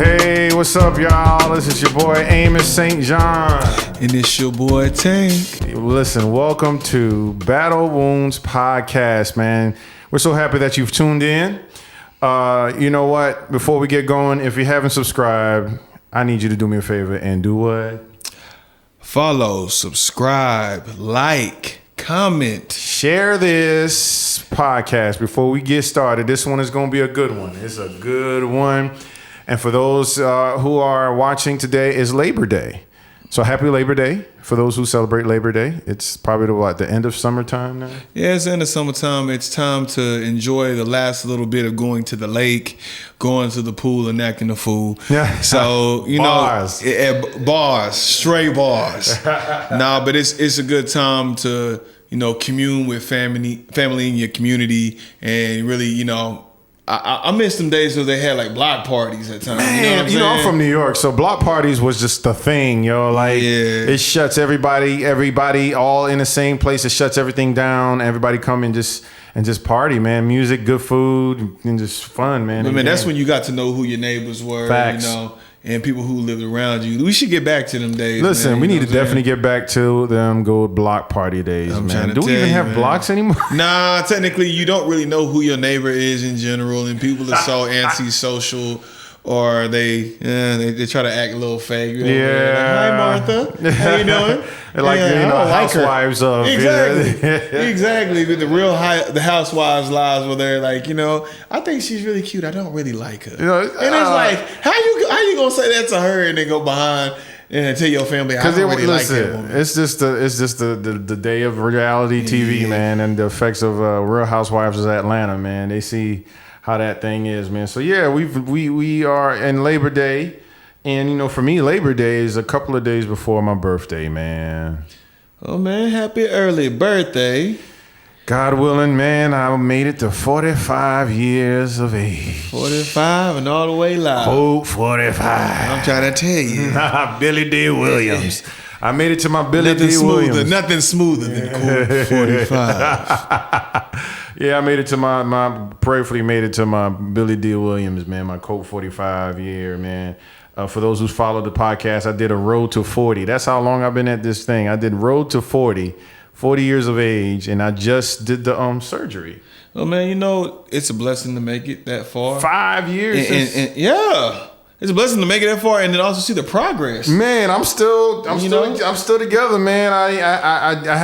Hey, what's up, y'all? This is your boy Amos St. John. And it's your boy Tank. Listen, welcome to Battle Wounds Podcast, man. We're so happy that you've tuned in. You know what? Before we get going, if you haven't subscribed, I need you to do me a favor and do what? Follow, subscribe, like, comment. Share this podcast before we get started. This one is going to be a good one. It's a good one. And for those who are watching today, is Labor Day. So happy Labor Day for those who celebrate Labor Day. It's probably the end of summertime now? Yeah, it's the end of summertime. It's time to enjoy the last little bit of going to the lake, going to the pool and acting a fool. Yeah. So, bars. Bars, stray bars. Nah, but it's a good time to, commune with family in your community and really, I miss them days where they had like block parties at times. Man, I'm from New York, so block parties was just the thing, yo. Like, It shuts everybody all in the same place. It shuts everything down. Everybody come and just party, man. Music, good food, and just fun, man. But man, that's when you got to know who your neighbors were, Facts. And people who lived around you. We should get back to them days. Listen, man, we need to definitely get back to them good block party days, man. Do we even have blocks anymore? Nah, technically, you don't really know who your neighbor is in general, and people are so antisocial, or they try to act a little fake. Yeah. Like, hi, Martha. How you doing? Like housewives of Exactly. But the housewives' lives where they're like, I think she's really cute. I don't really like her. And it's like, how you gonna say that to her and then go behind and tell your family I don't really like that woman? It's just the day of reality TV, man, and the effects of Real Housewives of Atlanta, man. They see how that thing is, man. So yeah, we are in Labor Day. And, for me, Labor Day is a couple of days before my birthday, man. Oh, man, happy early birthday. God willing, man, I made it to 45 years of age. 45 and all the way live. Oh, 45. I'm trying to tell you. Billy D. Williams. I made it to my Billy D. Williams. Nothing smoother than cool 45. Yeah, I made it to prayerfully made it to my Billy D. Williams, man, my Colt 45 year, man. For those who follow the podcast, I did a road to 40. That's how long I've been at this thing. I did road to 40 years of age, and I just did the surgery. Oh, man, it's a blessing to make it that far. 5 years. And yeah. It's a blessing to make it that far and then also see the progress. Man, I'm still together, man. I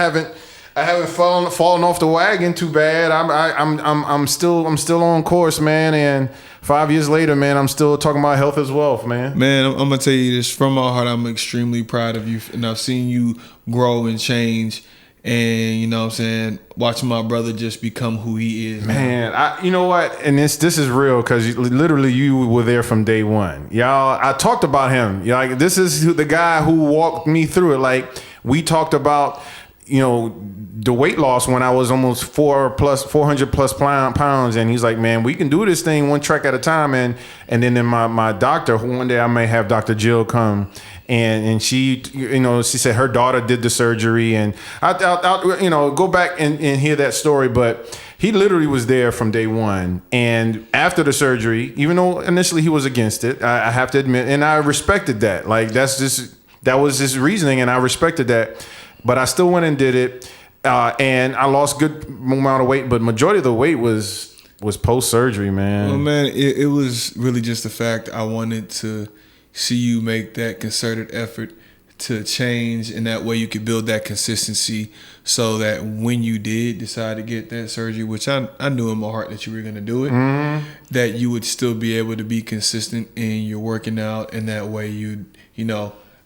haven't fallen off the wagon too bad. I'm still on course, man. And 5 years later, man, I'm still talking about health as wealth, man. Man, I'm gonna tell you this from my heart. I'm extremely proud of you, and I've seen you grow and change. And watching my brother just become who he is. Man, you know what? And this is real because literally you were there from day one. Y'all, I talked about him. Like, this is the guy who walked me through it. Like, we talked about, the weight loss when I was almost 400 plus pounds, and he's like, man, we can do this thing one track at a time. And then my doctor, one day I may have Dr. Jill come, and she, she said her daughter did the surgery, and I'll go back and hear that story, but he literally was there from day one. And after the surgery, even though initially he was against it, I have to admit, and I respected that. Like, that was his reasoning, and I respected that. But I still went and did it, and I lost good amount of weight. But majority of the weight was post surgery, man. Well, man, it was really just the fact I wanted to see you make that concerted effort to change, and that way you could build that consistency, so that when you did decide to get that surgery, which I knew in my heart that you were going to do it, that you would still be able to be consistent in your working out, and that way you'd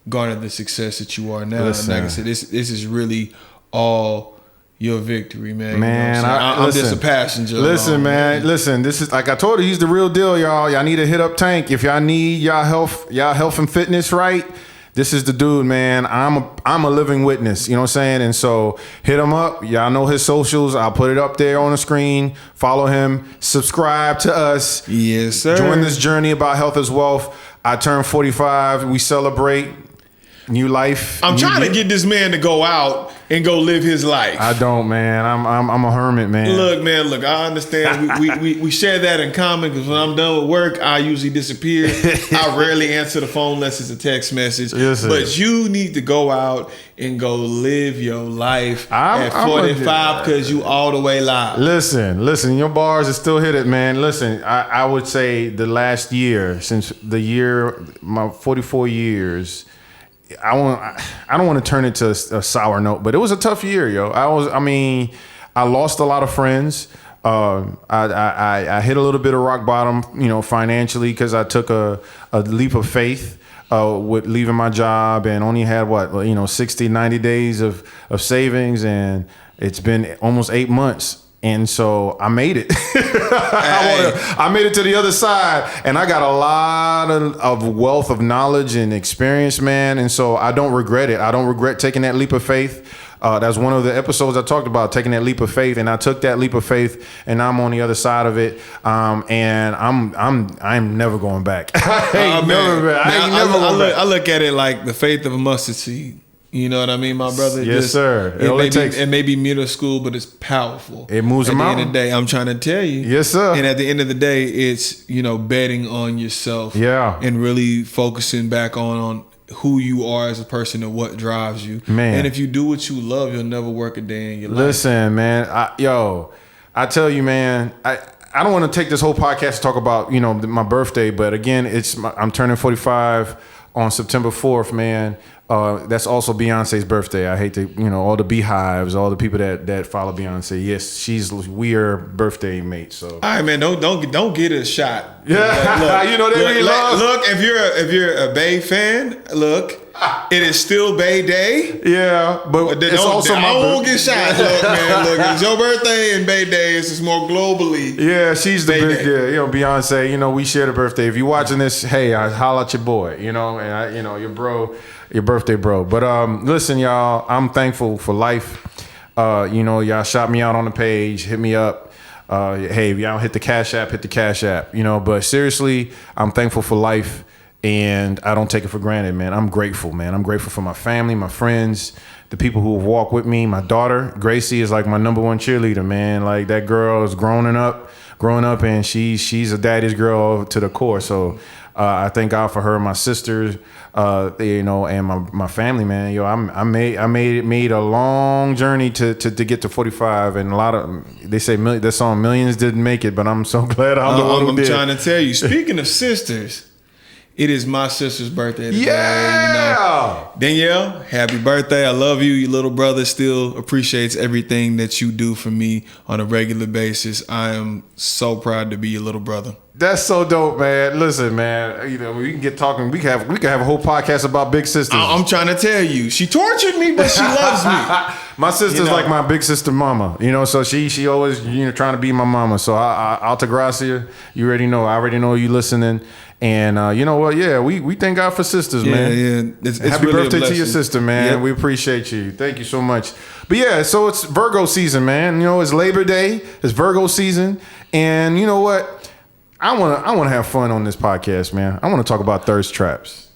garner the success that you are now. Listen. And like I said, this is really all your victory, man. Man, I'm just a passenger. Listen, man. Listen, this is, like I told you, he's the real deal, y'all. Y'all need to hit up Tank. If y'all need y'all health and fitness right, this is the dude, man. I'm a living witness, you know what I'm saying? And so hit him up. Y'all know his socials. I'll put it up there on the screen. Follow him. Subscribe to us. Yes, sir. Join this journey about health as wealth. I turned 45. We celebrate. New life. I'm trying to get this man to go out and go live his life. I don't, man. I'm a hermit, man. Look, man. Look, I understand. We share that in common because when I'm done with work, I usually disappear. I rarely answer the phone unless it's a text message. Yes, but you need to go out and go live your life at 45 because you all the way live. Listen. Your bars are still hit it, man. Listen, I would say the last year, since my 44 years. I don't want to turn it to a sour note, but it was a tough year, yo. I lost a lot of friends. I hit a little bit of rock bottom, financially, because I took a leap of faith with leaving my job and only had 60, 90 days of savings, and it's been almost 8 months. And so I made it. I made it to the other side, and I got a lot of wealth of knowledge and experience, man. And so I don't regret it. I don't regret taking that leap of faith. That's one of the episodes I talked about, taking that leap of faith, and I took that leap of faith, and I'm on the other side of it. And I'm never going back. I ain't never going back. I look at it like the faith of a mustard seed. You know what I mean, my brother? Yes, sir. It may be middle school, but it's powerful. It moves them out. At the end of the day, I'm trying to tell you. Yes, sir. And at the end of the day, it's, betting on yourself. Yeah. And really focusing back on who you are as a person and what drives you. Man. And if you do what you love, you'll never work a day in your life. Listen, man. I tell you, man, I don't want to take this whole podcast to talk about, my birthday, but again, I'm turning 45 on September 4th, man. That's also Beyonce's birthday. I hate to, all the beehives, all the people that follow Beyonce. Yes, we are birthday mates. So, all right, man, don't get a shot. Yeah, look, look, if you're a Bay fan, look, it is still Bay Day. Yeah, but it's also my birthday. I won't get shot. Look, man, look, it's your birthday and Bay Day. It's just more globally. Yeah, she's the big, Beyonce. We share the birthday. If you're watching this, hey, I holla at your boy. And your bro. Your birthday, bro. But listen, y'all, I'm thankful for life. Y'all shot me out on the page, hit me up. Hey, if y'all hit the Cash App, hit the Cash App. But seriously, I'm thankful for life, and I don't take it for granted, man. I'm grateful, man. I'm grateful for my family, my friends, the people who have walked with me. My daughter, Gracie, is like my number one cheerleader, man. Like, that girl is growing up, and she's a daddy's girl to the core. So I thank God for her, my sisters, and my family, man. I made a long journey to get to 45, and a lot of they say that song millions didn't make it, but I'm so glad I'm the one who did. I'm trying to tell you. Speaking of sisters, it is my sister's birthday today. Yeah. Danielle, happy birthday. I love you. Your little brother still appreciates everything that you do for me on a regular basis. I am so proud to be your little brother. That's so dope, man. Listen, man, we can get talking. We can have a whole podcast about big sisters. I'm trying to tell you. She tortured me, but she loves me. My sister's like my big sister mama, so she always, trying to be my mama. So Altagracia, you already know. I already know you listening. And you know what? Yeah, we thank God for sisters, man. Yeah, it's happy really birthday to your sister, man. Yep. We appreciate you. Thank you so much. But yeah, so it's Virgo season, man. It's Labor Day. It's Virgo season, and you know what? I wanna have fun on this podcast, man. I want to talk about thirst traps.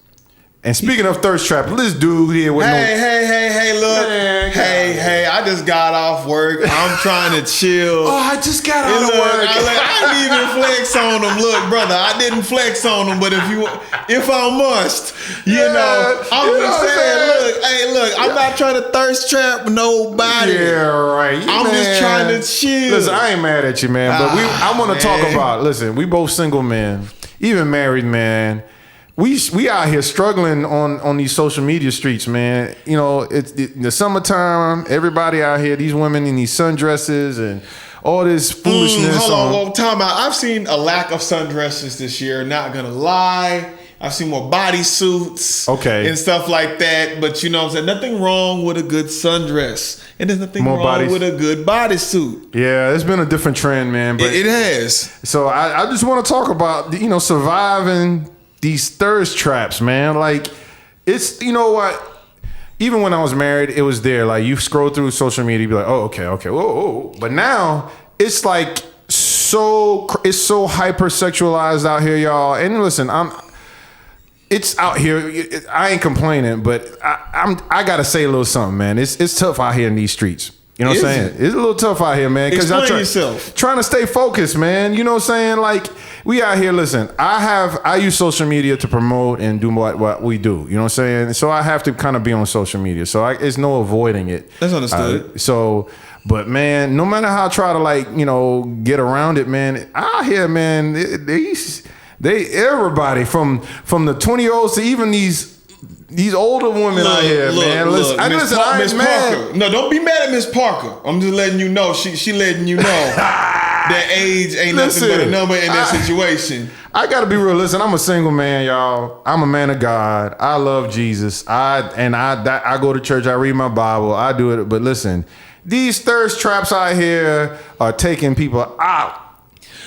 And speaking of thirst trap, this dude here with hey, look. Man, hey, I just got off work. I'm trying to chill. Oh, I just got out of work. I didn't even flex on him. Look, brother, I didn't flex on him, but if I must, I'm just saying, look, I'm not trying to thirst trap nobody. Yeah, right. I'm just trying to chill. Listen, I ain't mad at you, man, but I want to talk about, listen, we both single men, even married men. We out here struggling on these social media streets, man. It's the summertime. Everybody out here, these women in these sundresses and all this foolishness. Hold on, time out. I've seen a lack of sundresses this year. Not gonna lie, I've seen more bodysuits, and stuff like that. But what I'm saying, nothing wrong with a good sundress, and there's nothing wrong with a good bodysuit. Yeah, it's been a different trend, man. But it has. So I just want to talk about surviving these thirst traps, man. Like, it's, what? Even when I was married, it was there. Like, you scroll through social media, you be like, oh, okay, whoa. But now it's like it's so hyper-sexualized out here, y'all. And listen, it's out here. I ain't complaining, but I gotta say a little something, man. It's tough out here in these streets. You know what I'm saying? It's a little tough out here, man. Explain yourself. Trying to stay focused, man. You know what I'm saying? Like, we out here, listen, I use social media to promote and do what we do. You know what I'm saying? So I have to kind of be on social media. So it's no avoiding it. That's understood. But man, no matter how I try to, like, you know, get around it, man, out here, man, everybody from the 20-year-olds to even these older women out here, man. Listen, Miss Parker. No, don't be mad at Miss Parker. I'm just letting you know. She letting you know that age ain't nothing but a number in that situation. I gotta be real. Listen, I'm a single man, y'all. I'm a man of God. I love Jesus. I go to church. I read my Bible. I do it. But listen, these thirst traps out here are taking people out.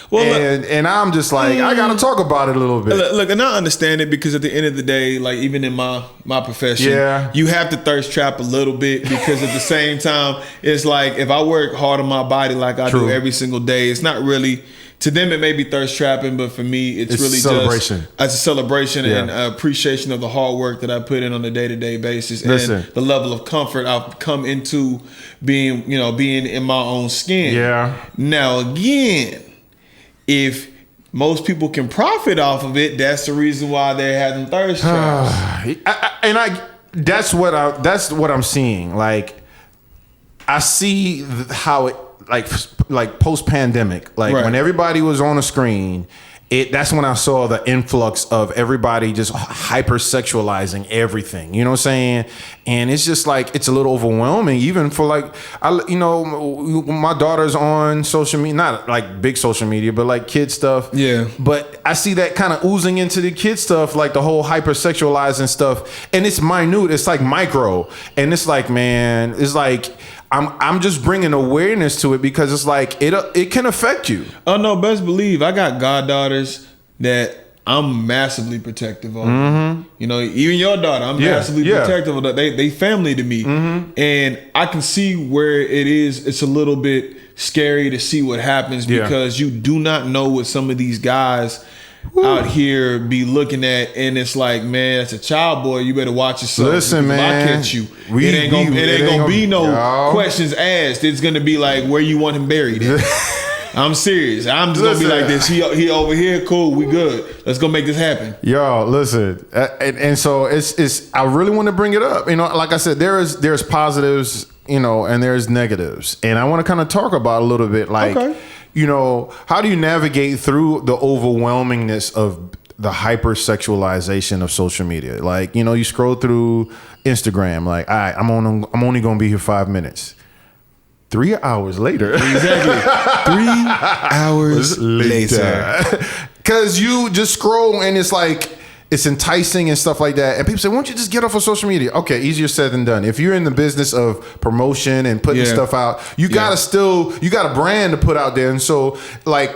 Well, and I'm just like, I gotta talk about it a little bit. Look, and I understand it because at the end of the day, like even in my profession, you have to thirst trap a little bit because at the same time, it's like if I work hard on my body like I do every single day, it's not really, to them it may be thirst trapping, but for me it's really celebration. It's a celebration and appreciation of the hard work that I put in on a day-to-day basis and the level of comfort I've come into being in my own skin. Yeah. Now again, if most people can profit off of it, that's the reason why they're having thirst traps. That's what I'm seeing. Like, I see how it like post pandemic, like when everybody was on a screen. That's when I saw the influx of everybody just hyper-sexualizing everything. You know what I'm saying? And it's just like, it's a little overwhelming, even for like, my daughter's on social media, not like big social media, but like kid stuff. Yeah. But I see that kind of oozing into the kid stuff, like the whole hyper-sexualizing stuff. And it's minute, it's like micro. And it's like, man, it's like, I'm just bringing awareness to it because it's like it can affect you. Oh no, best believe I got goddaughters that I'm massively protective of. Mm-hmm. You know, even your daughter, I'm massively protective of. They family to me, and I can see where it is. It's a little bit scary to see what happens because you do not know what some of these guys out here be looking at, and it's like, man, as a child boy, you better watch yourself. Listen, man, if I catch you, it ain't gonna be no questions asked. It's gonna be like, where you want him buried at? I'm serious. I'm just gonna be like this. He over here, cool. We good. Let's go make this happen. Yo, listen, and so it's. I really want to bring it up. You know, like I said, there's positives, you know, and there's negatives, and I want to kind of talk about a little bit, like. You know, how do you navigate through the overwhelmingness of the hyper-sexualization of social media? Like, you know, you scroll through Instagram, like, all right, I'm only going to be here 5 minutes. 3 hours later. Exactly. 3 hours later. Because you just scroll and it's like, it's enticing and stuff like that. And people say, why don't you just get off of social media? Okay, easier said than done. If you're in the business of promotion and putting stuff out, you got a brand to put out there. And so, like,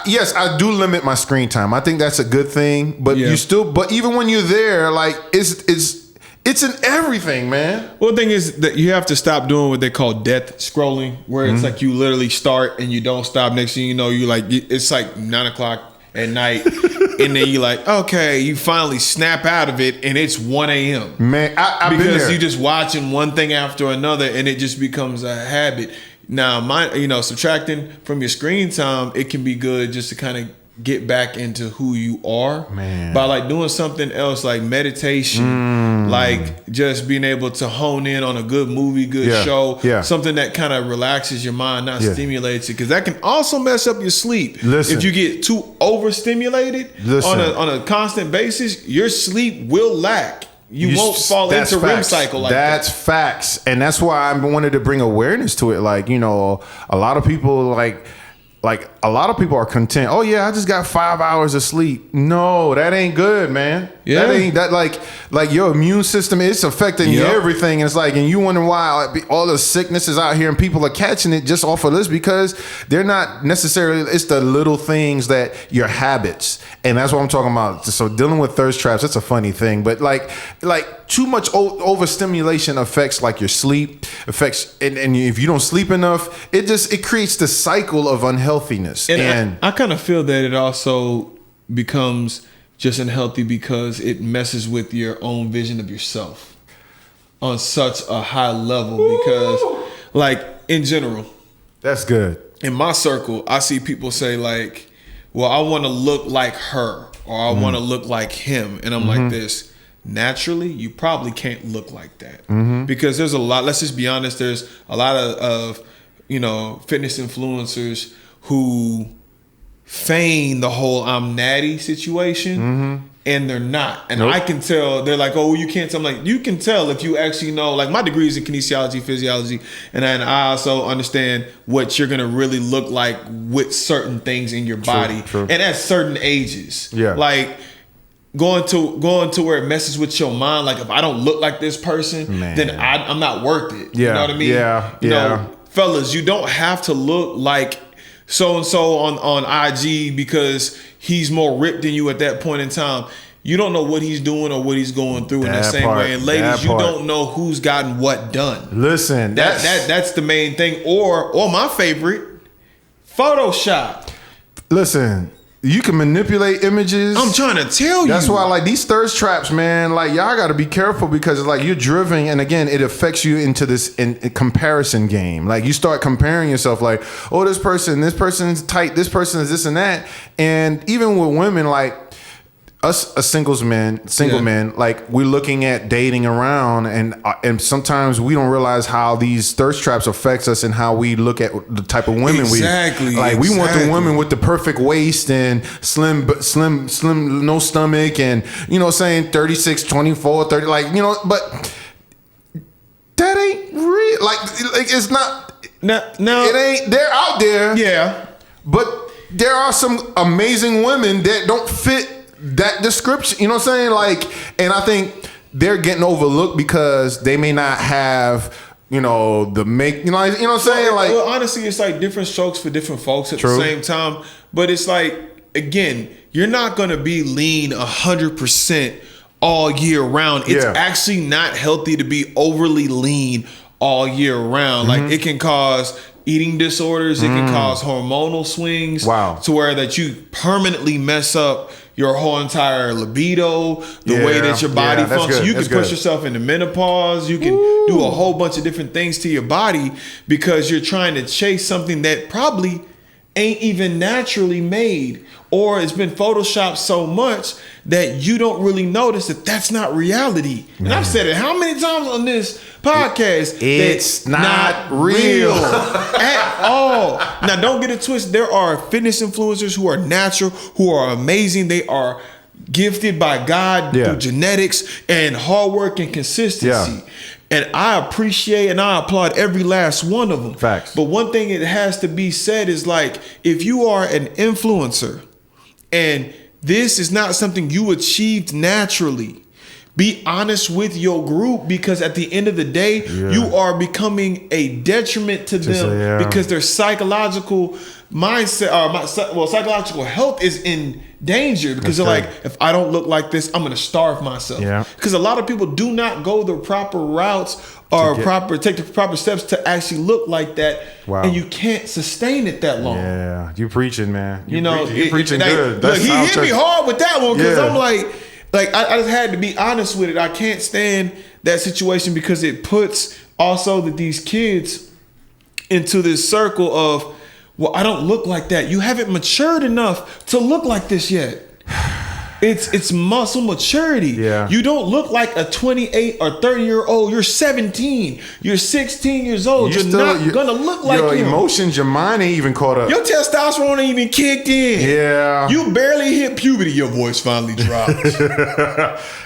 yes, I do limit my screen time. I think that's a good thing. But but even when you're there, like, it's in everything, man. Well, the thing is that you have to stop doing what they call death scrolling, where it's like you literally start and you don't stop. Next thing you know, you like, it's like 9 o'clock at night. And then you're like, okay, you finally snap out of it, and it's 1 a.m. Man, I've been there. Because you're just watching one thing after another, and it just becomes a habit. Now, subtracting from your screen time, it can be good just to kind of get back into who you are, man, by like doing something else like meditation, like just being able to hone in on a good movie, good show, something that kind of relaxes your mind, not stimulates it, because that can also mess up your sleep. If you get too overstimulated on a constant basis, your sleep will lack. You won't fall into REM cycle like that. That's facts. And that's why I wanted to bring awareness to it. Like, you know, a lot of people a lot of people are content. Oh yeah, I just got 5 hours of sleep. No, that ain't good, man. Yeah. That ain't that like your immune system, it's affecting everything. And it's like, and you wonder why all the sickness is out here and people are catching it just off of this, because they're not necessarily, it's the little things that your habits. And that's what I'm talking about. So dealing with thirst traps, it's a funny thing, but like too much overstimulation affects like your sleep, affects, and if you don't sleep enough, it creates the cycle of unhealthiness. And I kind of feel that it also becomes just unhealthy because it messes with your own vision of yourself on such a high level. Because, like, in general, that's good. In my circle, I see people say, like, well, I want to look like her, or I want to look like him. And I'm like this, naturally, you probably can't look like that. Because there's a lot, let's just be honest, there's a lot of fitness influencers who feign the whole I'm natty situation, and they're not. And I can tell, they're like, oh, you can't tell. I'm like, you can tell if you actually know, like, my degree is in kinesiology, physiology, and I also understand what you're going to really look like with certain things in your body and at certain ages. Yeah. Like, going to where it messes with your mind. Like, if I don't look like this person, then I'm not worth it. Yeah. You know what I mean? Yeah. You know, fellas, you don't have to look like so-and-so on IG because he's more ripped than you at that point in time. You don't know what he's doing or what he's going through in that same way. And ladies, you don't know who's gotten what done. Listen, that's the main thing. Or my favorite, Photoshop. Listen, you can manipulate images. I'm trying to tell you. That's why, like, these thirst traps, man, like, y'all got to be careful because it's like you're driven, and again, it affects you into this comparison game. Like, you start comparing yourself, like, oh, this person's tight, this person is this and that. And even with women, like, us as single men, like, we're looking at dating around, and sometimes we don't realize how these thirst traps affects us and how we look at the type of women we want the women with the perfect waist and slim, no stomach, and, you know, saying 36, 24, 30, like, you know, but that ain't real. Like it's not. No, it ain't. They're out there. Yeah, but there are some amazing women that don't fit that description, you know what I'm saying? Like, and I think they're getting overlooked because they may not have, you know, you know what I'm saying? Like, well, honestly, it's like different strokes for different folks at the same time. But it's like, again, you're not gonna be lean 100% all year round. It's actually not healthy to be overly lean all year round. Like, it can cause eating disorders. It can cause hormonal swings. Wow. To where that you permanently mess up your whole entire libido, the way that your body functions. You can push yourself into menopause. You can do a whole bunch of different things to your body because you're trying to chase something that probably ain't even naturally made, or it's been photoshopped so much that you don't really notice that that's not reality. Man. And I've said it how many times on this podcast? It's not real at all. Now, don't get it twisted. There are fitness influencers who are natural, who are amazing. They are gifted by God through genetics and hard work and consistency. Yeah. And I appreciate and I applaud every last one of them. Facts. But one thing that has to be said is, like, if you are an influencer and this is not something you achieved naturally, be honest with your group, because at the end of the day, you are becoming a detriment to them because their psychological mindset, psychological health is in danger because they're like, if I don't look like this, I'm going to starve myself. Yeah. Because a lot of people do not go the proper routes or take the proper steps to actually look like that. Wow. And you can't sustain it that long. Yeah, you preaching, man. You're preaching good. Look, he hit me hard with that one because I'm like I just had to be honest with it. I can't stand that situation because it puts also these kids into this circle of, well, I don't look like that. You haven't matured enough to look like this yet. It's muscle maturity. Yeah. You don't look like a 28 or 30-year-old. You're 17. You're 16 years old. You're not gonna look like your him. Emotions, your mind ain't even caught up. Your testosterone ain't even kicked in. Yeah. You barely hit puberty. Your voice finally dropped.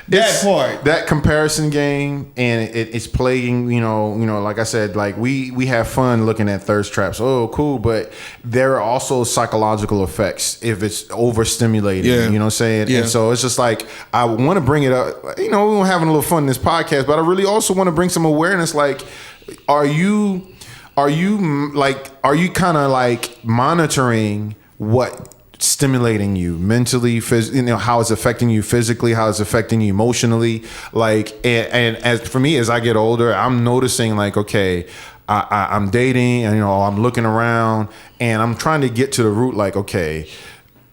That comparison game, and it's plaguing. You know, like I said, like we have fun looking at thirst traps. Oh, cool, but there are also psychological effects if it's overstimulated. Yeah. You know what I'm saying? Yeah. And so it's just like, I want to bring it up. You know, we're having a little fun in this podcast, but I really also want to bring some awareness. Like, are you kind of like monitoring what stimulating you mentally, how it's affecting you physically, how it's affecting you emotionally? Like, and as for me, as I get older, I'm noticing, like, okay, I'm dating, and I'm looking around, and I'm trying to get to the root. Like, okay,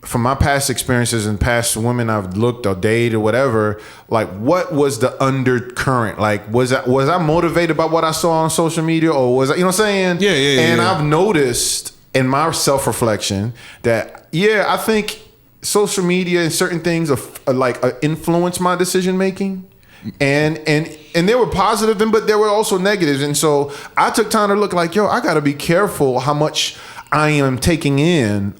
from my past experiences and past women I've looked or dated or whatever, like what was the undercurrent? Like was I motivated by what I saw on social media, or was I, you know what I'm saying? Yeah. And I've noticed in my self-reflection that I think social media and certain things influence my decision making. And there were positive, but there were also negatives. And so I took time to look like, I got to be careful how much I am taking in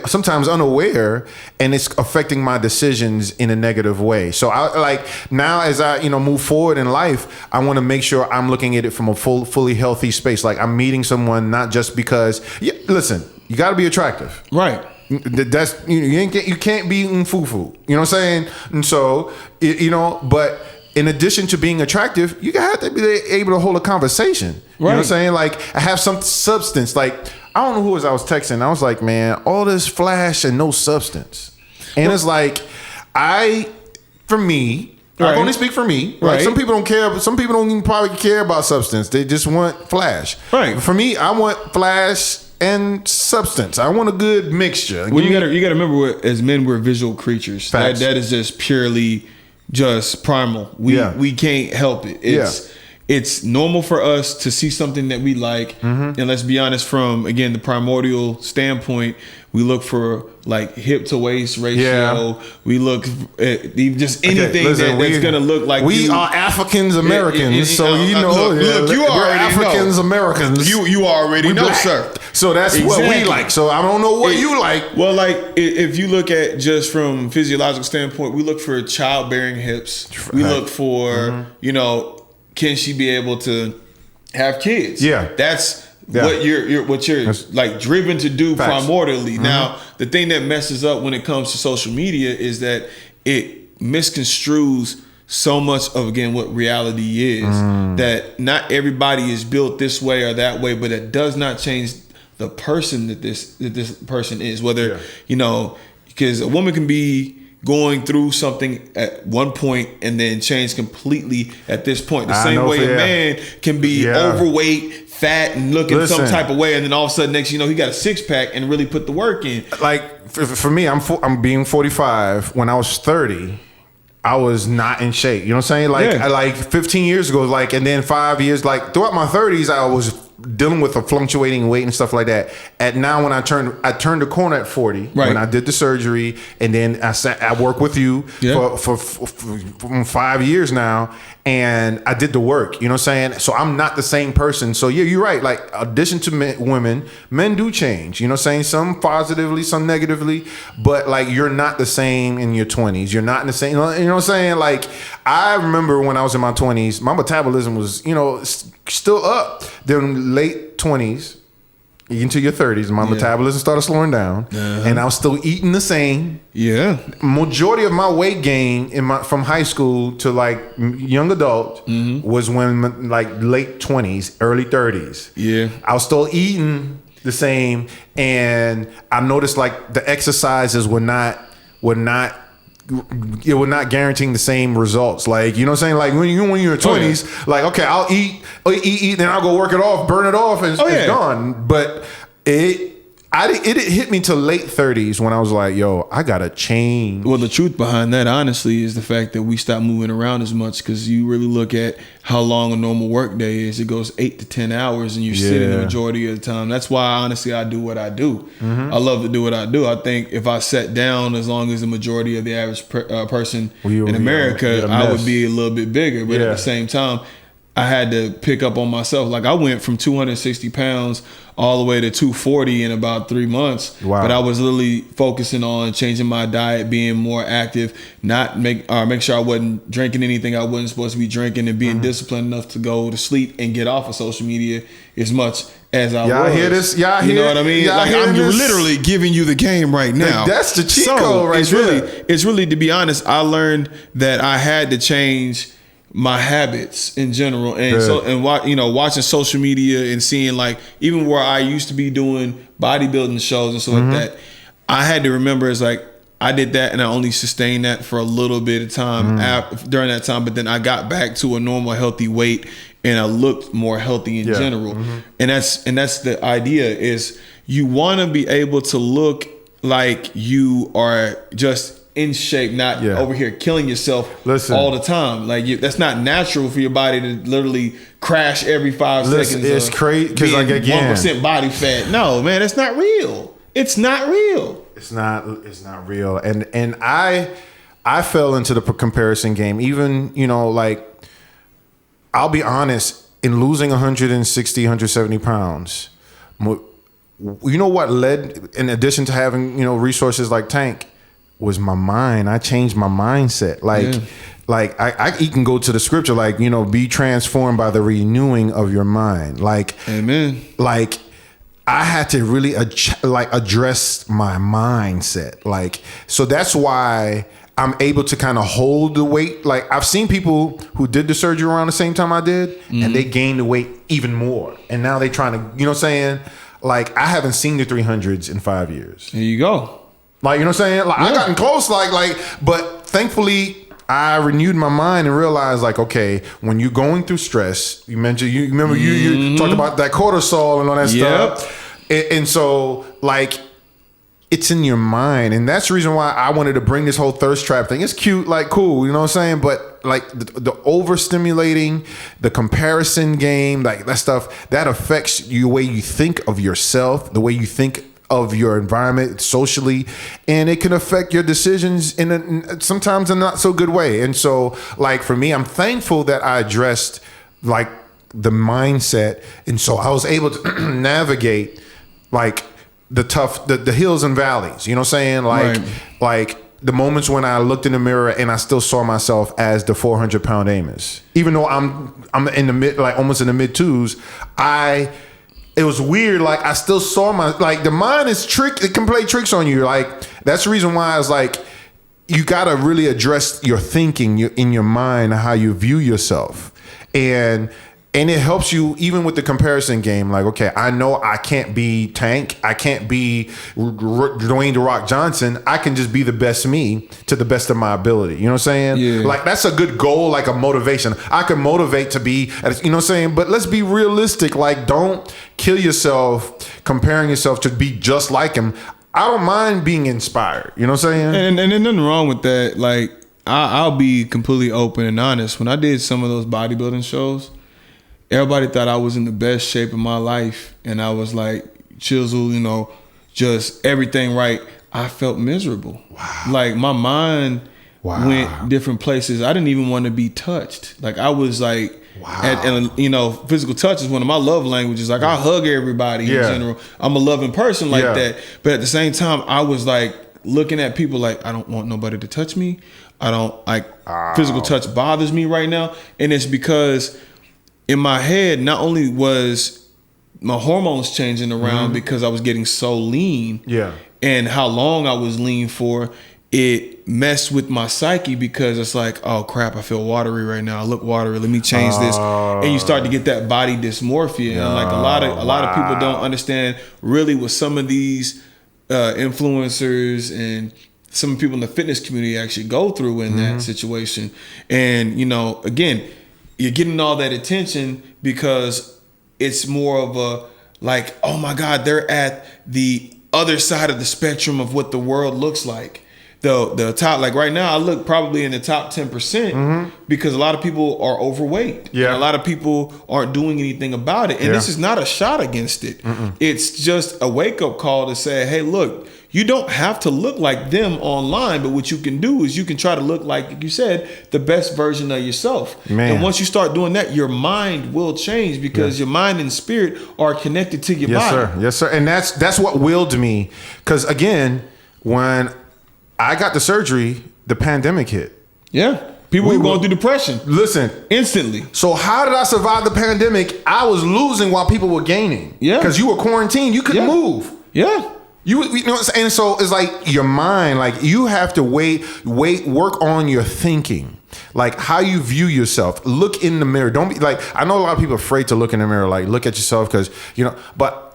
sometimes unaware, and it's affecting my decisions in a negative way. So I like now as I move forward in life, I want to make sure I'm looking at it from a fully healthy space. Like I'm meeting someone not just because. Listen, you got to be attractive, right? That's you can't be fufu. You know what I'm saying? And so but in addition to being attractive, you have to be able to hold a conversation. You know what I'm saying? Like I have some substance. Like I don't know who I was texting. I was like, man, all this flash and no substance. And it's like, for me, I can only speak for me. Like some people don't care. Some people don't even probably care about substance. They just want flash. Right. For me, I want flash and substance. I want a good mixture. Well, you gotta remember, as men, we're visual creatures. That is just purely just primal. We can't help it. It's normal for us to see something that we like, and let's be honest, from again the primordial standpoint, we look for like hip to waist ratio. We look at just anything that's gonna look like we are Africans Americans. So you are Africans Americans. You already know, black. Sir. So that's what we like. So I don't know what you like. Well, like if you look at just from physiological standpoint, we look for childbearing hips. We look for can she be able to have kids? Yeah, that's what you're like driven to do primordially. Now, the thing that messes up when it comes to social media is that it misconstrues so much of what reality is. That not everybody is built this way or that way, but it does not change the person that this person is. Whether because a woman can be going through something at one point and then change completely at this point. The same way a man can be overweight, fat, and looking some type of way, and then all of a sudden next he got a six pack and really put the work in. Like for me, I'm being 45. When I was 30, I was not in shape. You know what I'm saying? Like 15 years ago, and then 5 years, like throughout my 30s, I was dealing with a fluctuating weight and stuff like that. And now when I turned the corner at 40 when I did the surgery, and then I worked with you for 5 years now, and I did the work, you know what I'm saying? So I'm not the same person. So you're right. Like addition to women, men do change, you know what I'm saying? Some positively, some negatively, but like you're not the same in your 20s. You're not in the same, you know what I'm saying? Like I remember when I was in my 20s, my metabolism was, still up. Then late 20s into your 30s, my metabolism started slowing down, and I was still eating the same. Majority of my weight gain from high school to like young adult was when like late 20s, early 30s. I was still eating the same, and I noticed like the exercises were not guaranteeing the same results. Like, you know what I'm saying? Like when you're in your 20s, like, okay, I'll eat, then I'll go work it off, burn it off, and it's gone. But it hit me to late 30s when I was like, yo, I gotta change. Well, the truth behind that, honestly, is the fact that we stopped moving around as much, because you really look at how long a normal work day is. It goes 8 to 10 hours, and you're sitting the majority of the time. That's why, honestly, I do what I do. I love to do what I do. I think if I sat down, as long as the majority of the average person in America, I would be a little bit bigger. But at the same time, I had to pick up on myself. Like I went from 260 pounds all the way to 240 in about 3 months. But I was literally focusing on changing my diet, being more active, make sure I wasn't drinking anything I wasn't supposed to be drinking, and being disciplined enough to go to sleep and get off of social media as much as I was. Y'all hear this? Y'all hear? You know what I mean? Like I'm literally giving you the game right now. Like, that's the cheat code right there. It's really, to be honest, I learned that I had to change my habits in general, and watching social media and seeing, like, even where I used to be doing bodybuilding shows and stuff like that, I had to remember, it's like I did that and I only sustained that for a little bit of time during that time, but then I got back to a normal healthy weight and I looked more healthy in general. And that's the idea, is you want to be able to look like you are just in shape, not over here killing yourself all the time. Like that's not natural for your body to literally crash every 5 seconds. It's crazy because like again, 1% body fat. No, man, it's not real. It's not real. It's not real. And I fell into the comparison game. Even, you know, like, I'll be honest, in losing 160, 170 pounds, you know what led, in addition to having, you know, resources like Tank, was my mind. I changed my mindset. Like I can go to the scripture, like, you know, be transformed by the renewing of your mind. Like, amen. Like, I had to really address my mindset. Like, so that's why I'm able to kind of hold the weight. Like, I've seen people who did the surgery around the same time I did, and they gained the weight even more. And now they trying to, you know what I'm saying? Like, I haven't seen the 300s in 5 years. There you go. Like, you know what I'm saying? Like, I gotten close, but thankfully I renewed my mind and realized, like, okay, when you're going through stress, you remember you talked about that cortisol and all that stuff. And so, like, it's in your mind. And that's the reason why I wanted to bring this whole thirst trap thing. It's cute, like, cool, you know what I'm saying? But like the overstimulating, the comparison game, like that stuff, that affects the way you think of yourself, the way you think of your environment socially, and it can affect your decisions in sometimes a not so good way. And so, like, for me, I'm thankful that I addressed like the mindset, and so I was able to navigate like the hills and valleys, you know what I'm saying? Like the moments when I looked in the mirror and I still saw myself as the 400-pound Amos, even though I'm in the mid, like almost in the mid twos. It was weird. Like, I still saw the mind is it can play tricks on you. Like, that's the reason why it's like, you got to really address your thinking in your mind, how you view yourself. And it helps you even with the comparison game. Like, okay, I know I can't be Tank. I can't be Dwayne "The Rock" Johnson. I can just be the best me to the best of my ability. You know what I'm saying? Yeah. Like, that's a good goal, like a motivation. I can motivate to be, you know what I'm saying? But let's be realistic. Like, don't kill yourself comparing yourself to be just like him. I don't mind being inspired. You know what I'm saying? And there's nothing wrong with that. Like, I'll be completely open and honest. When I did some of those bodybuilding shows, everybody thought I was in the best shape of my life, and I was like chiseled, you know, just everything right. I felt miserable. Wow. Like, my mind went different places. I didn't even want to be touched. Like, I was like, and you know, physical touch is one of my love languages. Like, I hug everybody in general. I'm a loving person like that. But at the same time, I was like looking at people like, I don't want nobody to touch me. I don't like physical touch bothers me right now, and it's because in my head, not only was my hormones changing around because I was getting so lean, and how long I was lean for, it messed with my psyche because it's like, oh crap, I feel watery right now. I look watery. Let me change this, and you start to get that body dysmorphia. And like a lot of people don't understand really what some of these influencers and some people in the fitness community actually go through in that situation. And you know, again, you're getting all that attention because it's more of a like, oh my God, they're at the other side of the spectrum of what the world looks like. The top, like right now, I look probably in the top 10% because a lot of people are overweight. Yeah. And a lot of people aren't doing anything about it. And this is not a shot against it. It's just a wake-up call to say, hey, look, you don't have to look like them online, but what you can do is you can try to look like you said, the best version of yourself. Man. And once you start doing that, your mind will change because your mind and spirit are connected to your body. Yes, sir. And that's what willed me. Because again, when I got the surgery, the pandemic hit. Yeah. People were going through depression. Listen. Instantly. So how did I survive the pandemic? I was losing while people were gaining. Yeah. Because you were quarantined. You couldn't move. Yeah. You know what I'm saying? So it's like your mind, like you have to work on your thinking. Like how you view yourself. Look in the mirror. Don't be like, I know a lot of people are afraid to look in the mirror, like look at yourself because, you know, but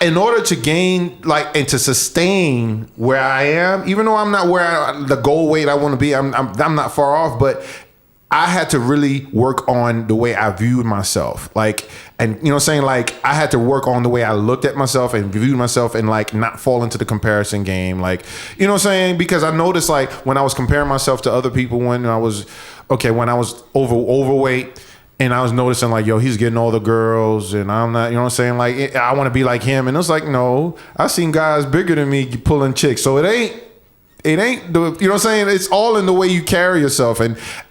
in order to gain like and to sustain where I am, even though I'm not where the goal weight I want to be, I'm not far off, but I had to really work on the way I viewed myself. Like, and you know what I'm saying? Like, I had to work on the way I looked at myself and viewed myself and like not fall into the comparison game. Like, you know what I'm saying? Because I noticed like when I was comparing myself to other people when I was overweight, and I was noticing like, yo, he's getting all the girls and I'm not, you know what I'm saying? Like, I want to be like him. And it was like, no, I seen guys bigger than me pulling chicks. So it ain't the, you know what I'm saying? It's all in the way you carry yourself.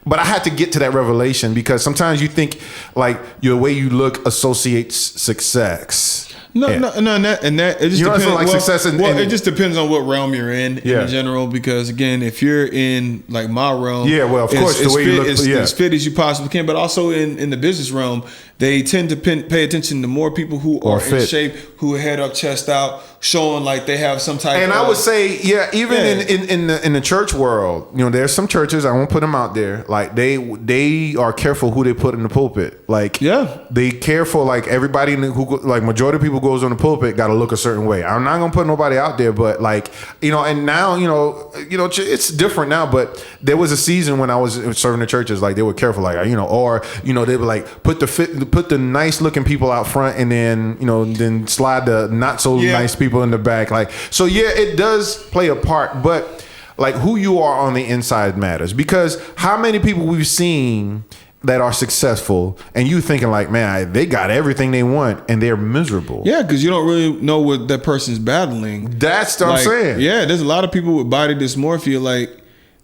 But I had to get to that revelation because sometimes you think like the way you look associates success. No, it just You know, depends. so like success and it just depends on what realm you're in general. Because again, if you're in like my realm, of course, the way you look, as fit as you possibly can. But also in the business realm, they tend to pay attention to more people who are in shape, who are head up, chest out, showing like they have some type. And I would say, even in the church world, you know, there's some churches, I won't put them out there, like they are careful who they put in the pulpit. Like, they careful, like everybody like majority of people goes on the pulpit got to look a certain way. I'm not gonna put nobody out there, but like, you know, and now you know it's different now. But there was a season when I was serving the churches, like they were careful, like, you know, or you know, they would like put the nice looking people out front, and then you know, then slide the not so nice people in the back. Like, so it does play a part, but like who you are on the inside matters, because how many people we've seen that are successful and you thinking like, man, they got everything they want and they're miserable. Yeah, because you don't really know what that person's battling. That's what I'm saying. Yeah, there's a lot of people with body dysmorphia, like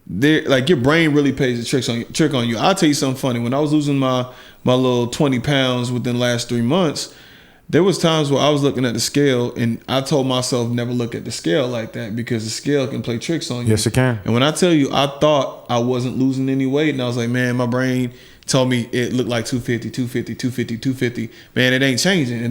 they're like your brain really plays a trick on you. I'll tell you something funny. When I was losing my little 20 pounds within the last 3 months, there was times where I was looking at the scale and I told myself never look at the scale like that, because the scale can play tricks on you. Yes, it can. And when I tell you, I thought I wasn't losing any weight, and I was like, man, my brain told me it looked like 250. Man, it ain't changing.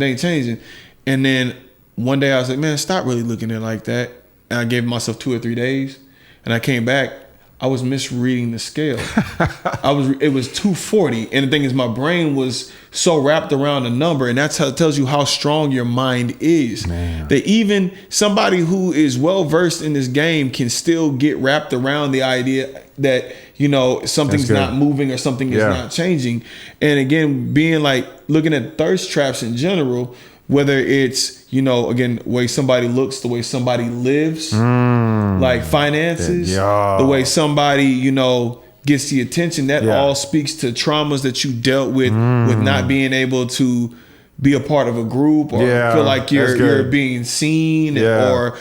And then one day I was like, man, stop really looking at it like that. And I gave myself 2 or 3 days, and I came back. I was misreading the scale. It was 240. And the thing is, my brain was so wrapped around the number, and that's how it tells you how strong your mind is. Man. That even somebody who is well versed in this game can still get wrapped around the idea that, you know, something's not moving or something is not changing. And again, being like looking at thirst traps in general, whether it's, you know, again, the way somebody looks, the way somebody lives, like finances, the way somebody, you know, gets the attention, that all speaks to traumas that you dealt with not being able to be a part of a group or feel like you're being seen or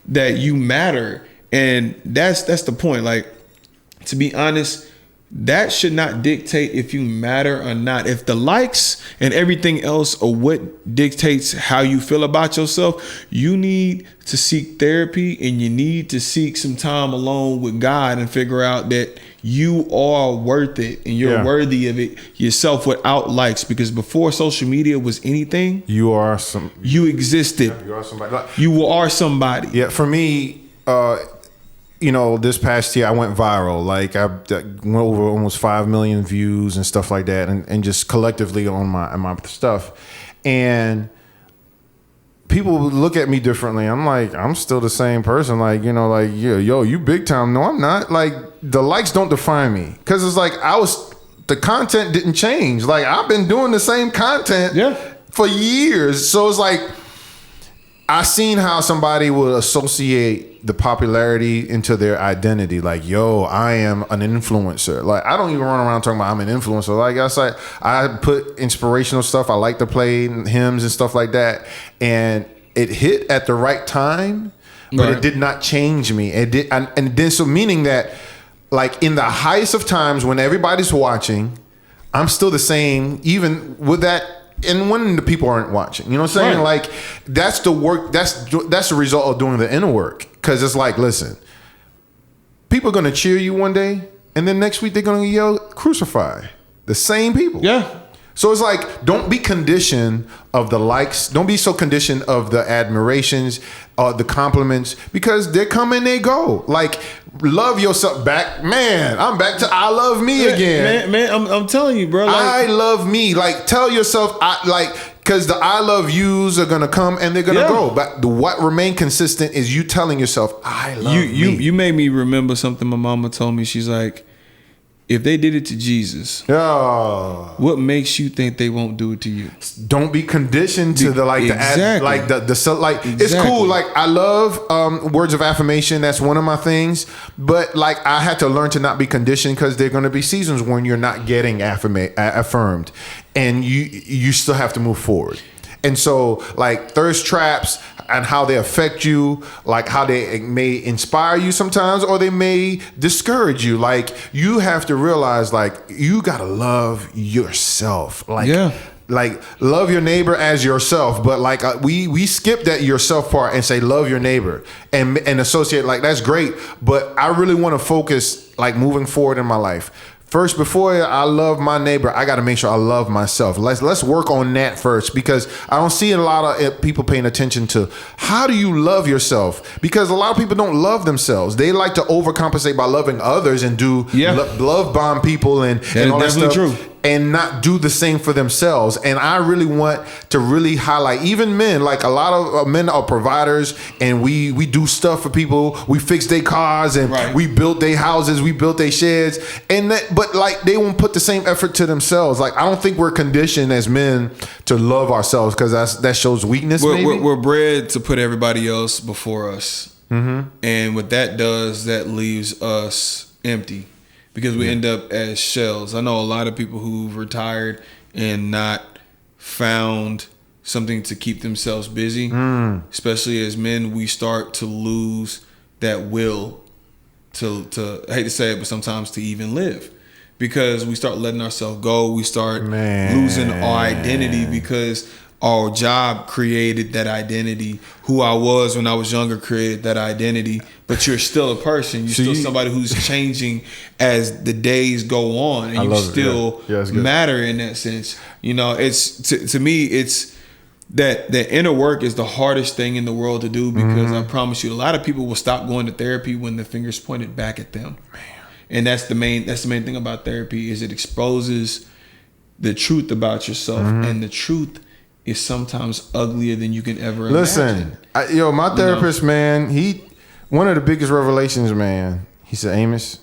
that you matter. And that's the point. Like, to be honest, that should not dictate if you matter or not. If the likes and everything else are what dictates how you feel about yourself, you need to seek therapy, and you need to seek some time alone with God and figure out that you are worth it and you're worthy of it yourself without likes. Because before social media was anything, you existed. You are somebody. You are somebody. Yeah, for me, you know, this past year I went viral. Like I went over almost 5 million views and stuff like that, and just collectively on my stuff. And people look at me differently. I'm like, I'm still the same person. Like, you know, like, yo, you big time. No, I'm not. Like, the likes don't define me, because it's like the content didn't change. Like, I've been doing the same content for years. So it's like, I seen how somebody would associate the popularity into their identity. Like, yo, I am an influencer. Like, I don't even run around talking about I'm an influencer. Like I said, I put inspirational stuff. I like to play hymns and stuff like that. And it hit at the right time, but it did not change me. It did, and then so meaning that, like, in the highest of times when everybody's watching, I'm still the same, even with that. And when the people aren't watching, you know what I'm saying? Like, that's the work. That's the result of doing the inner work. Because it's like, listen, people are gonna cheer you one day, and then next week they're gonna yell crucify. The same people. Yeah. So it's like, don't be conditioned of the likes. Don't be so conditioned of the admirations, the compliments, because they come and they go. Like, love yourself back. Man, I'm back to I love me again. Man, I'm telling you, bro. Like, I love me. Like, tell yourself, because the I love yous are going to come and they're going to go. But what remain consistent is you telling yourself, I love me. You made me remember something my mama told me. She's like, if they did it to Jesus, what makes you think they won't do it to you? Don't be conditioned to the like Exactly. the ad, like the like. It's Exactly. cool. Like I love words of affirmation. That's one of my things. But like I had to learn to not be conditioned because there are going to be seasons when you're not getting affirmed, and you still have to move forward. And so like thirst traps and how they affect you, like how they may inspire you sometimes, or they may discourage you. Like you have to realize like you got to love yourself. Like, like love your neighbor as yourself. But like we skip that yourself part and say love your neighbor and associate, like that's great. But I really want to focus like moving forward in my life. First, before I love my neighbor, I got to make sure I love myself. Let's work on that first, because I don't see a lot of people paying attention to how do you love yourself, because a lot of people don't love themselves. They like to overcompensate by loving others and do love bomb people and all that stuff. True. And not do the same for themselves. And I really want to really highlight, even men, like a lot of men are providers, and we do stuff for people. We fix their cars and we built their houses, we built their sheds, and but like they won't put the same effort to themselves. Like I don't think we're conditioned as men to love ourselves, because that shows weakness. We're bred to put everybody else before us, and what that does, that leaves us empty. Because we end up as shells. I know a lot of people who've retired and not found something to keep themselves busy. Especially as men, we start to lose that will to I hate to say it, but sometimes to even live. Because we start letting ourselves go. We start losing our identity, because our job created that identity. Who I was when I was younger created that identity. But you're still a person. You're still somebody who's changing as the days go on, and you still matter in that sense. You know, it's to me, it's that the inner work is the hardest thing in the world to do, because I promise you, a lot of people will stop going to therapy when the finger's pointed back at them. And that's the main thing about therapy, is it exposes the truth about yourself, and the truth is sometimes uglier than you can ever imagine. Listen, my therapist, man, one of the biggest revelations, man, he said, Amos,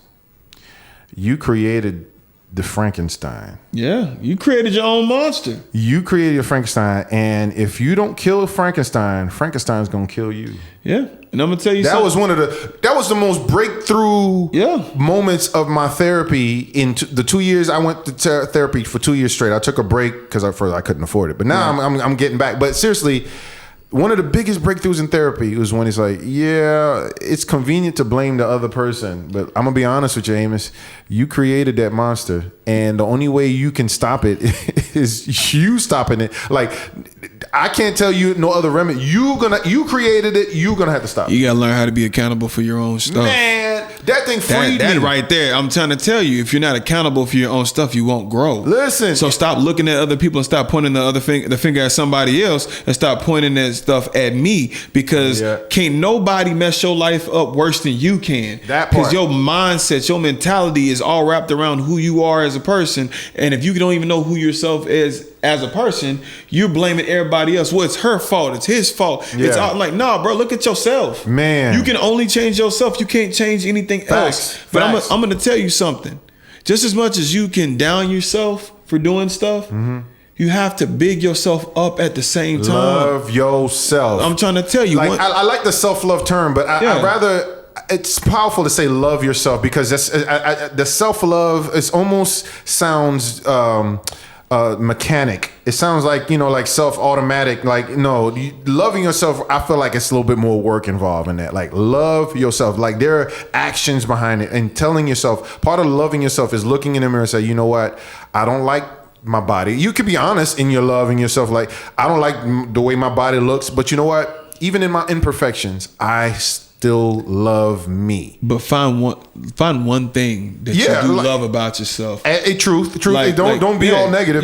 you created the Frankenstein. Yeah, you created your own monster. You created your Frankenstein, and if you don't kill Frankenstein, Frankenstein's gonna kill you. Yeah, and I'm gonna tell you that was the most breakthrough moments of my therapy. In the 2 years I went to therapy for 2 years straight. I took a break because I couldn't afford it, but now I'm getting back. But seriously, one of the biggest breakthroughs in therapy was when it's like, it's convenient to blame the other person, but I'm gonna be honest with you, Amos, you created that monster, and the only way you can stop it is you stopping it. Like, I can't tell you no other remedy. You created it. You're gonna have to stop. You gotta learn how to be accountable for your own stuff. Man, that thing freed me. That right there. I'm trying to tell you, if you're not accountable for your own stuff, you won't grow. Listen. So stop looking at other people and stop pointing the finger at somebody else, and stop pointing that stuff at me, because can't nobody mess your life up worse than you can. That part. Because your mindset, your mentality is all wrapped around who you are as a person. And if you don't even know who yourself is as a person, you're blaming everybody else. Well, it's her fault. It's his fault. It's all like, nah, bro, look at yourself. Man. You can only change yourself. You can't change anything else. But I'm going to tell you something. Just as much as you can down yourself for doing stuff, you have to big yourself up at the same time. Love yourself. I'm trying to tell you. Like, I like the self-love term, but I'd rather... It's powerful to say love yourself, because that's the self-love. It almost sounds mechanic. It sounds like, like self-automatic. Like, no, loving yourself, I feel like it's a little bit more work involved in that. Like, love yourself. Like, there are actions behind it, and telling yourself, part of loving yourself is looking in the mirror and say, you know what, I don't like my body. You could be honest in your loving yourself. Like, I don't like the way my body looks, but you know what, even in my imperfections, I still love me. But find one thing that you do love about yourself. Truth. Don't be all negative.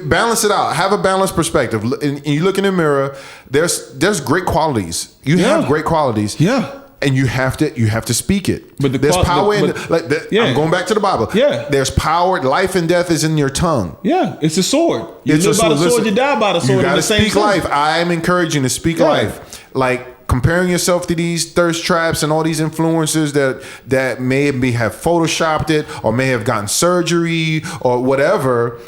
Balance it out. Have a balanced perspective. And you look in the mirror. There's great qualities. You have great qualities. Yeah. And you have to speak it. But there's power in I'm going back to the Bible. Yeah. There's power. Life and death is in your tongue. Yeah. It's a sword. You live by the sword, you die by the sword. You got to speak life. I am encouraging to speak life. Like, comparing yourself to these thirst traps and all these influencers that maybe have photoshopped it or may have gotten surgery or whatever,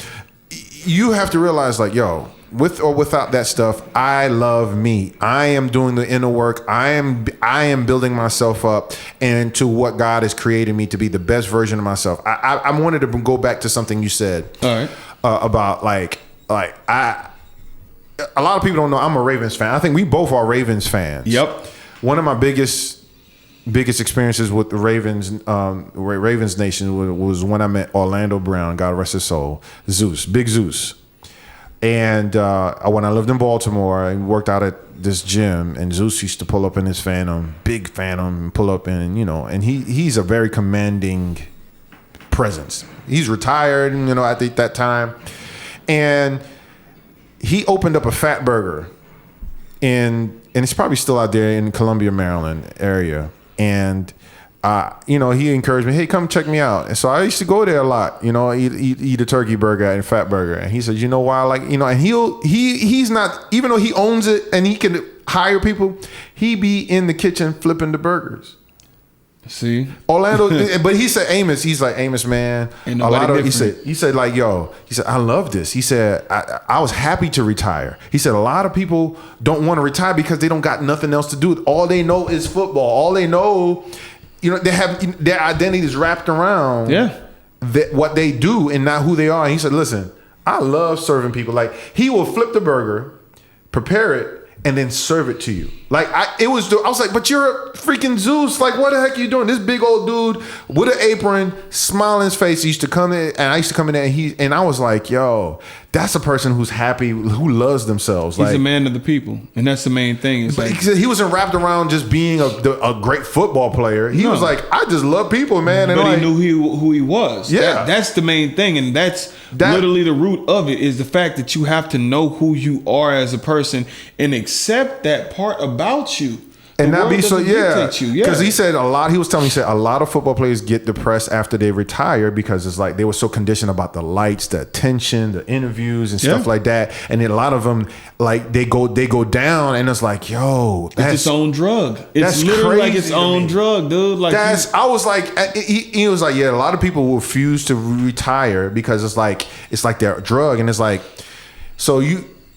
you have to realize like, yo, with or without that stuff, I love me. I am doing the inner work. I am building myself up into what God has created me to be, the best version of myself. I wanted to go back to something you said. All right. About like a lot of people don't know I'm a Ravens fan. I think we both are Ravens fans. Yep. One of my biggest experiences with the Ravens Nation was when I met Orlando Brown, God rest his soul, Zeus, Big Zeus. And when I lived in Baltimore, I worked out at this gym, and Zeus used to pull up in his Phantom, big Phantom, pull up in, and he's a very commanding presence. He's retired, at that time. And he opened up a Fat Burger and it's probably still out there in Columbia, Maryland area. And he encouraged me, hey, come check me out. And so I used to go there a lot, eat a turkey burger and Fat Burger. And he said, you know why? And he's not, even though he owns it and he can hire people, he be in the kitchen flipping the burgers. See, Orlando, but he said, Amos, man, ain't nobody different. he said, I love this. He said, I was happy to retire. He said, a lot of people don't want to retire because they don't got nothing else to do. All they know is football. All they know, they have their identities wrapped around what they do and not who they are. And he said, listen, I love serving people. Like, he will flip the burger, prepare it, and then serve it to you. I was like, but you're a freaking Zeus. Like, what the heck are you doing? This big old dude with an apron, smile on his face. He used to come in, and I used to come in there, and I was like, yo, that's a person who's happy, who loves themselves. He's a man of the people, and that's the main thing. It's he wasn't wrapped around just being a great football player. He was like, I just love people, man. And but he knew who he was. Yeah. That's the main thing, and that's literally the root of it, is the fact that you have to know who you are as a person and accept that part about you. And not be so, because he said he was telling me, a lot of football players get depressed after they retire because it's like they were so conditioned about the lights, the attention, the interviews and stuff like that. And then a lot of them, like, they go down, and it's like, yo, it's its own drug. It's literally like its own drug, dude. Like, I was like, he was like, yeah, a lot of people will refuse to retire because it's like their drug. And it's like, so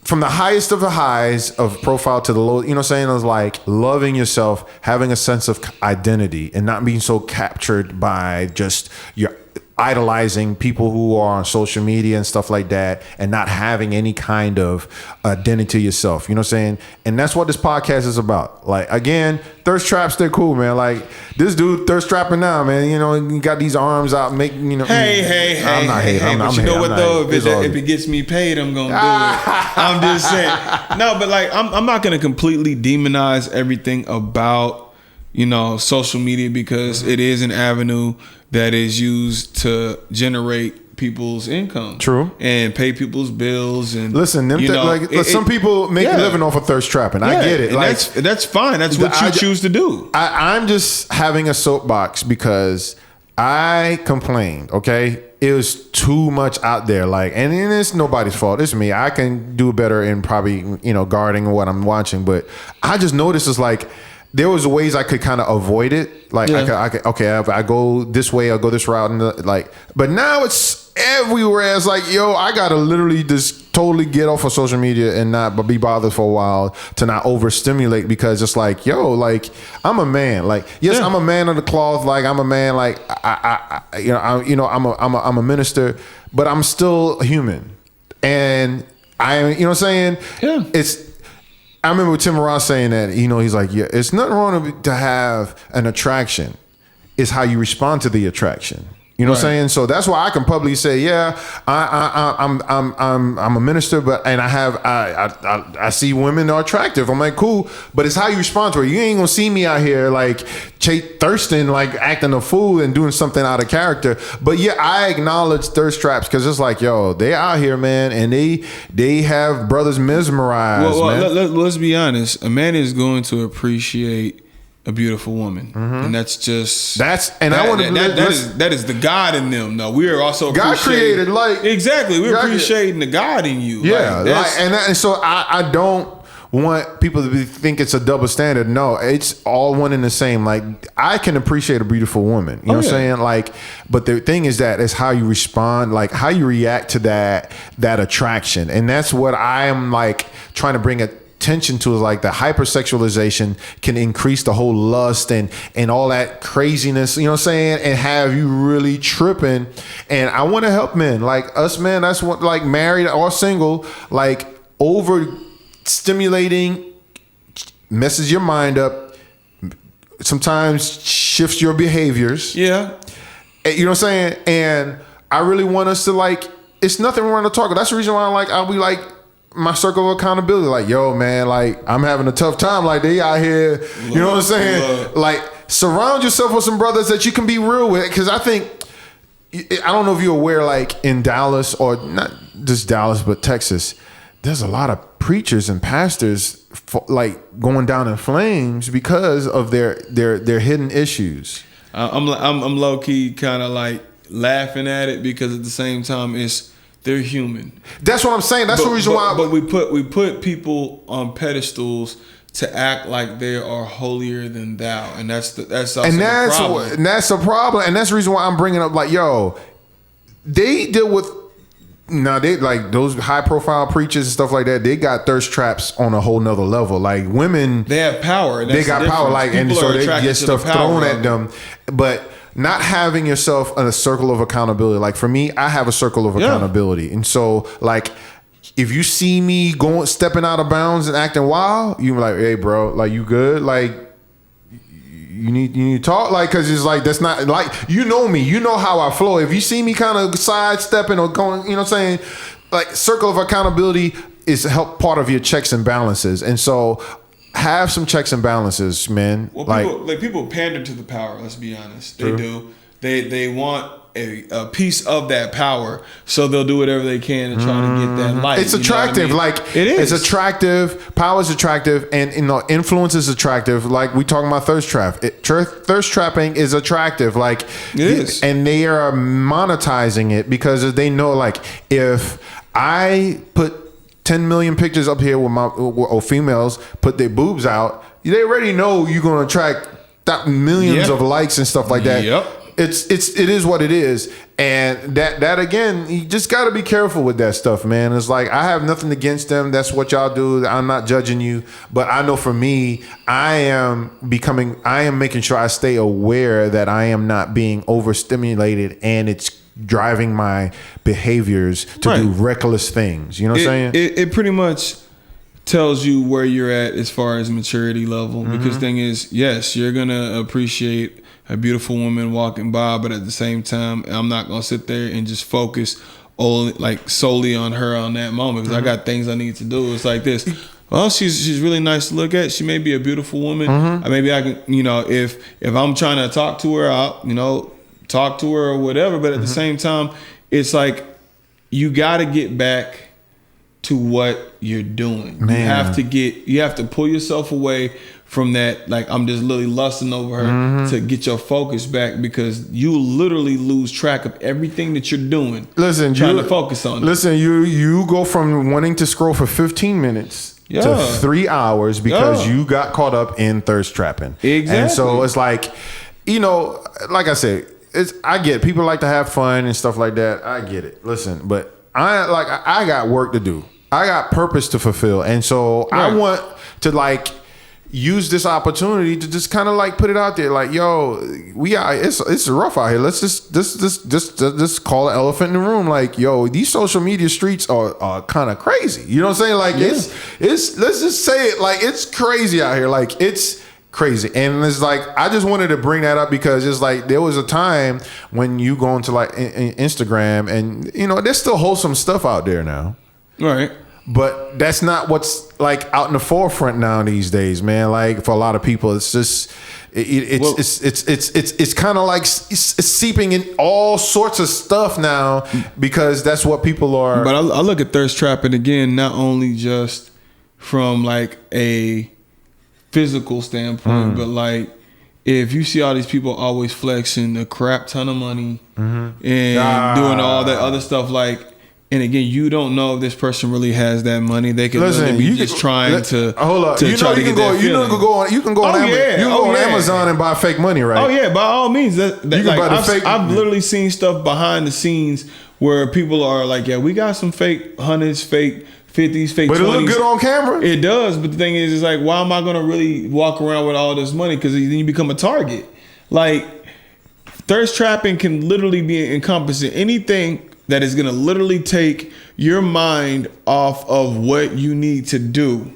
from the highest of the highs of profile to the low, you know what I'm saying? It was like loving yourself, having a sense of identity, and not being so captured by just your idolizing people who are on social media and stuff like that, and not having any kind of identity yourself. You know what I'm saying? And that's what this podcast is about. Like, again, thirst traps, they're cool, man. Like, this dude thirst trapping now, man. He got these arms out, making, Hey, I'm not hating. But you know what though? If it gets me paid, I'm gonna do it. I'm just saying. No, but like, I'm not gonna completely demonize everything about social media, because it is an avenue that is used to generate people's income. True. And pay people's bills. And listen, some people make a living off of thirst trapping. I get it. And like, that's fine. That's what you choose to do. I'm just having a soapbox because I complained, okay? It was too much out there. Like, and it's nobody's fault. It's me. I can do better in probably, guarding what I'm watching. But I just noticed it's like, there was ways I could kind of avoid it. Like, I could, if I go this way, I'll go this route. And but now it's everywhere. It's like, yo, I got to literally just totally get off of social media and not be bothered for a while, to not overstimulate, because it's like, yo, like, I'm a man. Like, yes, I'm a man of the cloth. Like, I'm a man. Like, I'm a minister, but I'm still human. And you know what I'm saying? Yeah. I remember Tim Ross saying that, he's like, yeah, it's nothing wrong to have an attraction. It's how you respond to the attraction. You know what I'm saying? So that's why I can publicly say, yeah, I'm a minister, and I see women are attractive. I'm like, cool, but it's how you respond to it. You ain't gonna see me out here like thirsting, like acting a fool and doing something out of character. But yeah, I acknowledge thirst traps, because it's like, yo, they out here, man, and they have brothers mesmerized. Well, let's be honest. A man is going to appreciate a beautiful woman, and that's just that is the God in them. No, we are also God created, like, exactly. We're appreciating the God in you. Yeah, and so I don't want people to think it's a double standard. No, it's all one and the same. Like, I can appreciate a beautiful woman. You know what I'm saying? Like, but the thing is that it's how you respond, like how you react to that attraction. And that's what I am like trying to bring attention to, is like the hypersexualization can increase the whole lust and all that craziness, you know what I'm saying? And have you really tripping. And I want to help men like us, men. That's what, like, married or single, like, over stimulating messes your mind up, sometimes shifts your behaviors. Yeah. You know what I'm saying? And I really want us to, like, it's nothing wrong to talk. That's the reason why I'll be like, my circle of accountability, like, yo, man, like, I'm having a tough time. Like, they out here, you know what I'm saying? Like, surround yourself with some brothers that you can be real with. Because I think, I don't know if you're aware, like, in Dallas, or not just Dallas, but Texas, there's a lot of preachers and pastors like going down in flames because of their hidden issues. I'm low key kind of like laughing at it, because at the same time they're human. That's what I'm saying. That's the reason why. But we put people on pedestals to act like they are holier than thou, and that's the problem. And that's a problem. And that's the reason why I'm bringing up, like, yo, they deal with. Now, they, like, those high profile preachers and stuff like that, they got thirst traps on a whole nother level. Like, women, they have power. They got power, like, people, and so they get stuff thrown at them. But not having yourself in a circle of accountability. Like, for me, I have a circle of accountability. And so, like, if you see me stepping out of bounds and acting wild, you're like, hey, bro, like, you good? Like, you need to talk, like, because it's like, that's not, like, you know me, you know how I flow. If you see me kind of sidestepping or going, you know what I'm saying, like, circle of accountability is part of your checks and balances. And so have some checks and balances, man. Well, people pander to the power, let's be honest. They do. They want a piece of that power, so they'll do whatever they can to try to get that light. It's attractive, you know what I mean? Like, it is. It's attractive. Power is attractive, and, you know, influence is attractive. Like, we talking about thirst trap. Thirst trapping is attractive. Like, it is, and they are monetizing it because they know, like, if I put 10 million pictures up here with or females put their boobs out, they already know you're going to attract millions of likes and stuff like that. Yep. It is what it is. And that again, you just got to be careful with that stuff, man. It's like, I have nothing against them. That's what y'all do. I'm not judging you, but I know for me, I am making sure I stay aware that I am not being overstimulated, and it's driving my behaviors to do reckless things. You know what I'm saying? It pretty much tells you where you're at as far as maturity level. Because the thing is, yes, you're gonna appreciate a beautiful woman walking by, but at the same time, I'm not gonna sit there and just focus solely on her on that moment, because I got things I need to do. It's like this. Well, she's really nice to look at. She may be a beautiful woman. Maybe I can, you know, if I'm trying to talk to her, I'll, you know, talk to her or whatever. But at the same time, it's like, you got to get back to what you're doing. Man. You have to pull yourself away from that, like, I'm just literally lusting over her, to get your focus back, because you literally lose track of everything that you're doing. Listen, trying to focus on it. Listen, you go from wanting to scroll for 15 minutes to 3 hours because you got caught up in thirst trapping. Exactly. And so it's like, you know, like I said, I get it. People like to have fun and stuff like that. I get it. Listen, but I got work to do. I got purpose to fulfill. And so I want to, like, use this opportunity to just kind of, like, put it out there, like, yo, it's rough out here. Let's just call an elephant in the room. Like, yo, these social media streets are kind of crazy. You know what I'm saying? Like, it's let's just say it, like, it's crazy out here. Like, it's crazy. And it's like, I just wanted to bring that up because it's like, there was a time when you go into, like, Instagram, and, you know, there's still wholesome stuff out there now. Right. But that's not what's, like, out in the forefront now these days, man. Like, for a lot of people, it's just it's kind of like it's seeping in all sorts of stuff now, because that's what people are. But I look at thirst trapping again, not only just from, like, a physical standpoint, but, like, if you see all these people always flexing a crap ton of money and doing all that other stuff, like, And again, you don't know if this person really has that money. They could Listen, be just trying to hold up. To you try know, to you get can go. that You know, feeling. you can go on. You can go on Amazon and buy fake money, right? Oh yeah, by all means. You can buy the fake. I've literally seen stuff behind the scenes where people are like, "Yeah, we got some fake hundreds, fake 50s, fake 20s." But it look good on camera. It does, but the thing is, it's like, why am I gonna really walk around with all this money? Because then you become a target. Like, thirst trapping can literally be encompassing anything that is gonna literally take your mind off of what you need to do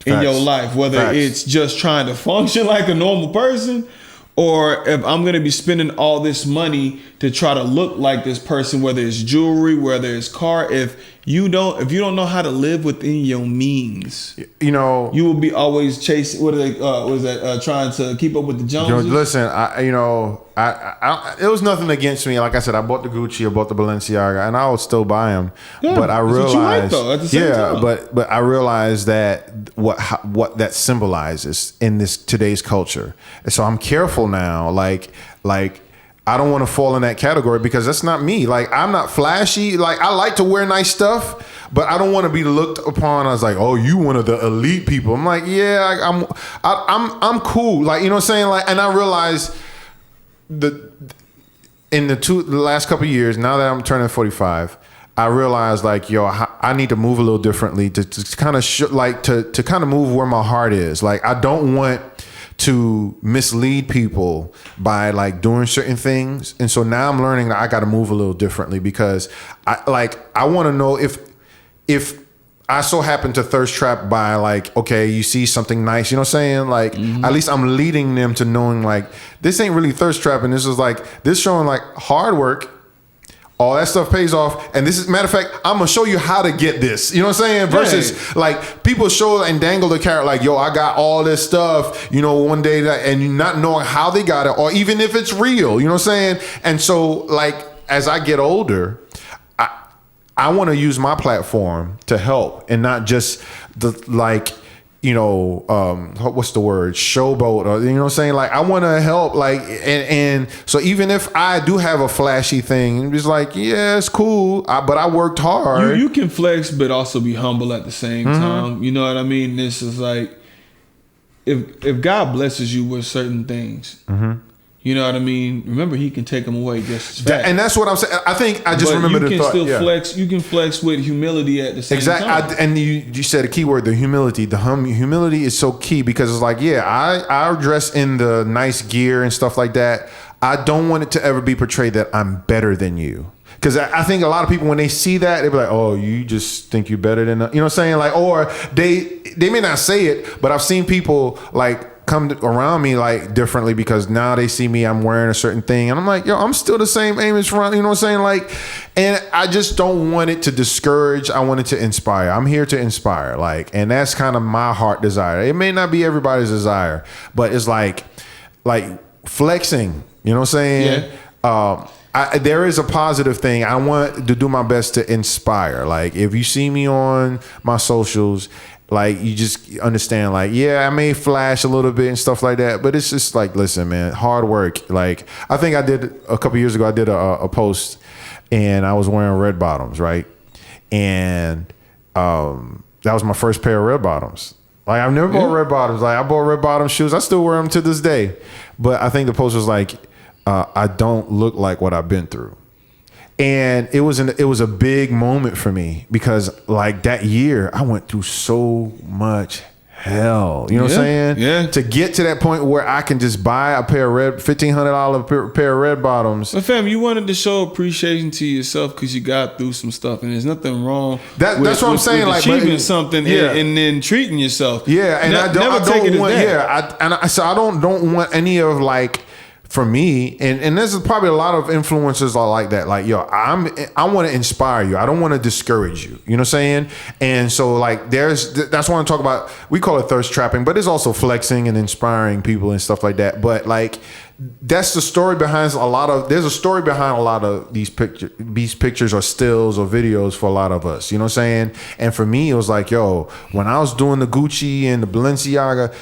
in your life, whether it's just trying to function like a normal person, or if I'm gonna be spending all this money to try to look like this person, whether it's jewelry, whether it's car. If you don't know how to live within your means, you know, you will be always chasing. Trying to keep up with the Joneses? Listen, it was nothing against me. Like I said, I bought the Gucci, I bought the Balenciaga, and I would still buy them. Yeah, but I realized, what you like, though, at the same time. but I realized that what that symbolizes in this today's culture. And so I'm careful now. Like I don't want to fall in that category because that's not me. Like, I'm not flashy. Like, I like to wear nice stuff, but I don't want to be looked upon as like, oh, you one of the elite people. I'm like, yeah, I'm cool. Like, you know what I'm saying? Like, and I realized in the last couple of years, now that I'm turning 45, I realized like, yo, I need to move a little differently to kind of to kind of move where my heart is. Like, I don't want to mislead people by like doing certain things. And so now I'm learning that I got to move a little differently because I want to know if I so happen to thirst trap by like, okay, you see something nice, you know what I'm saying? Like, at least I'm leading them to knowing like, this ain't really thirst trapping. This is like, this showing like hard work. All that stuff pays off. And this is, matter of fact, I'm going to show you how to get this. You know what I'm saying? Versus like people show and dangle the carrot like, yo, I got all this stuff, you know, one day and you not knowing how they got it or even if it's real, you know what I'm saying? And so like, as I get older, I want to use my platform to help and not just what's the word? Showboat, or you know what I'm saying? Like, I want to help, like, and so even if I do have a flashy thing, it's like, yeah, it's cool, but I worked hard. You can flex, but also be humble at the same time. You know what I mean? This is like, if God blesses you with certain things, you know what I mean? Remember, He can take them away just as fast. And that's what I'm saying. I think I just remember the thought. Flex. You can flex with humility at the same time. Exactly. And you said a key word, the humility. Humility is so key because it's like, yeah, I dress in the nice gear and stuff like that. I don't want it to ever be portrayed that I'm better than you. Because I think a lot of people, when they see that, they be like, oh, you just think you're better than, you know what I'm saying? Like, or they may not say it, but I've seen people like come around me like differently because now they see me, I'm wearing a certain thing. And I'm like, yo, I'm still the same Amos front, you know what I'm saying? Like, and I just don't want it to discourage. I want it to inspire. I'm here to inspire. Like, and that's kind of my heart desire. It may not be everybody's desire, but it's like flexing, you know what I'm saying? Yeah. There is a positive thing. I want to do my best to inspire. Like, if you see me on my socials, like, you just understand, like, yeah, I may flash a little bit and stuff like that, but it's just like, listen, man, hard work. Like, I think I did a couple years ago, I did a post and I was wearing red bottoms, right? And that was my first pair of red bottoms. Like, I've never bought red bottoms. Like, I bought red bottom shoes. I still wear them to this day. But I think the post was like, I don't look like what I've been through. And it was a big moment for me because like that year I went through so much hell. You know what I'm saying? Yeah. To get to that point where I can just buy a pair of $1,500 pair of red bottoms. But fam, you wanted to show appreciation to yourself because you got through some stuff, and there's nothing wrong. That's what I'm saying. With like achieving something, and then treating yourself. Yeah, and I don't want. Yeah, so I don't want any of like. For me, and there's probably a lot of influencers are like that. Like, yo, I want to inspire you. I don't want to discourage you. You know what I'm saying? And so like that's what I'm talking about. We call it thirst trapping, but it's also flexing and inspiring people and stuff like that. But like that's the story behind there's a story behind a lot of these pictures or stills or videos for a lot of us. You know what I'm saying? And for me, it was like, yo, when I was doing the Gucci and the Balenciaga,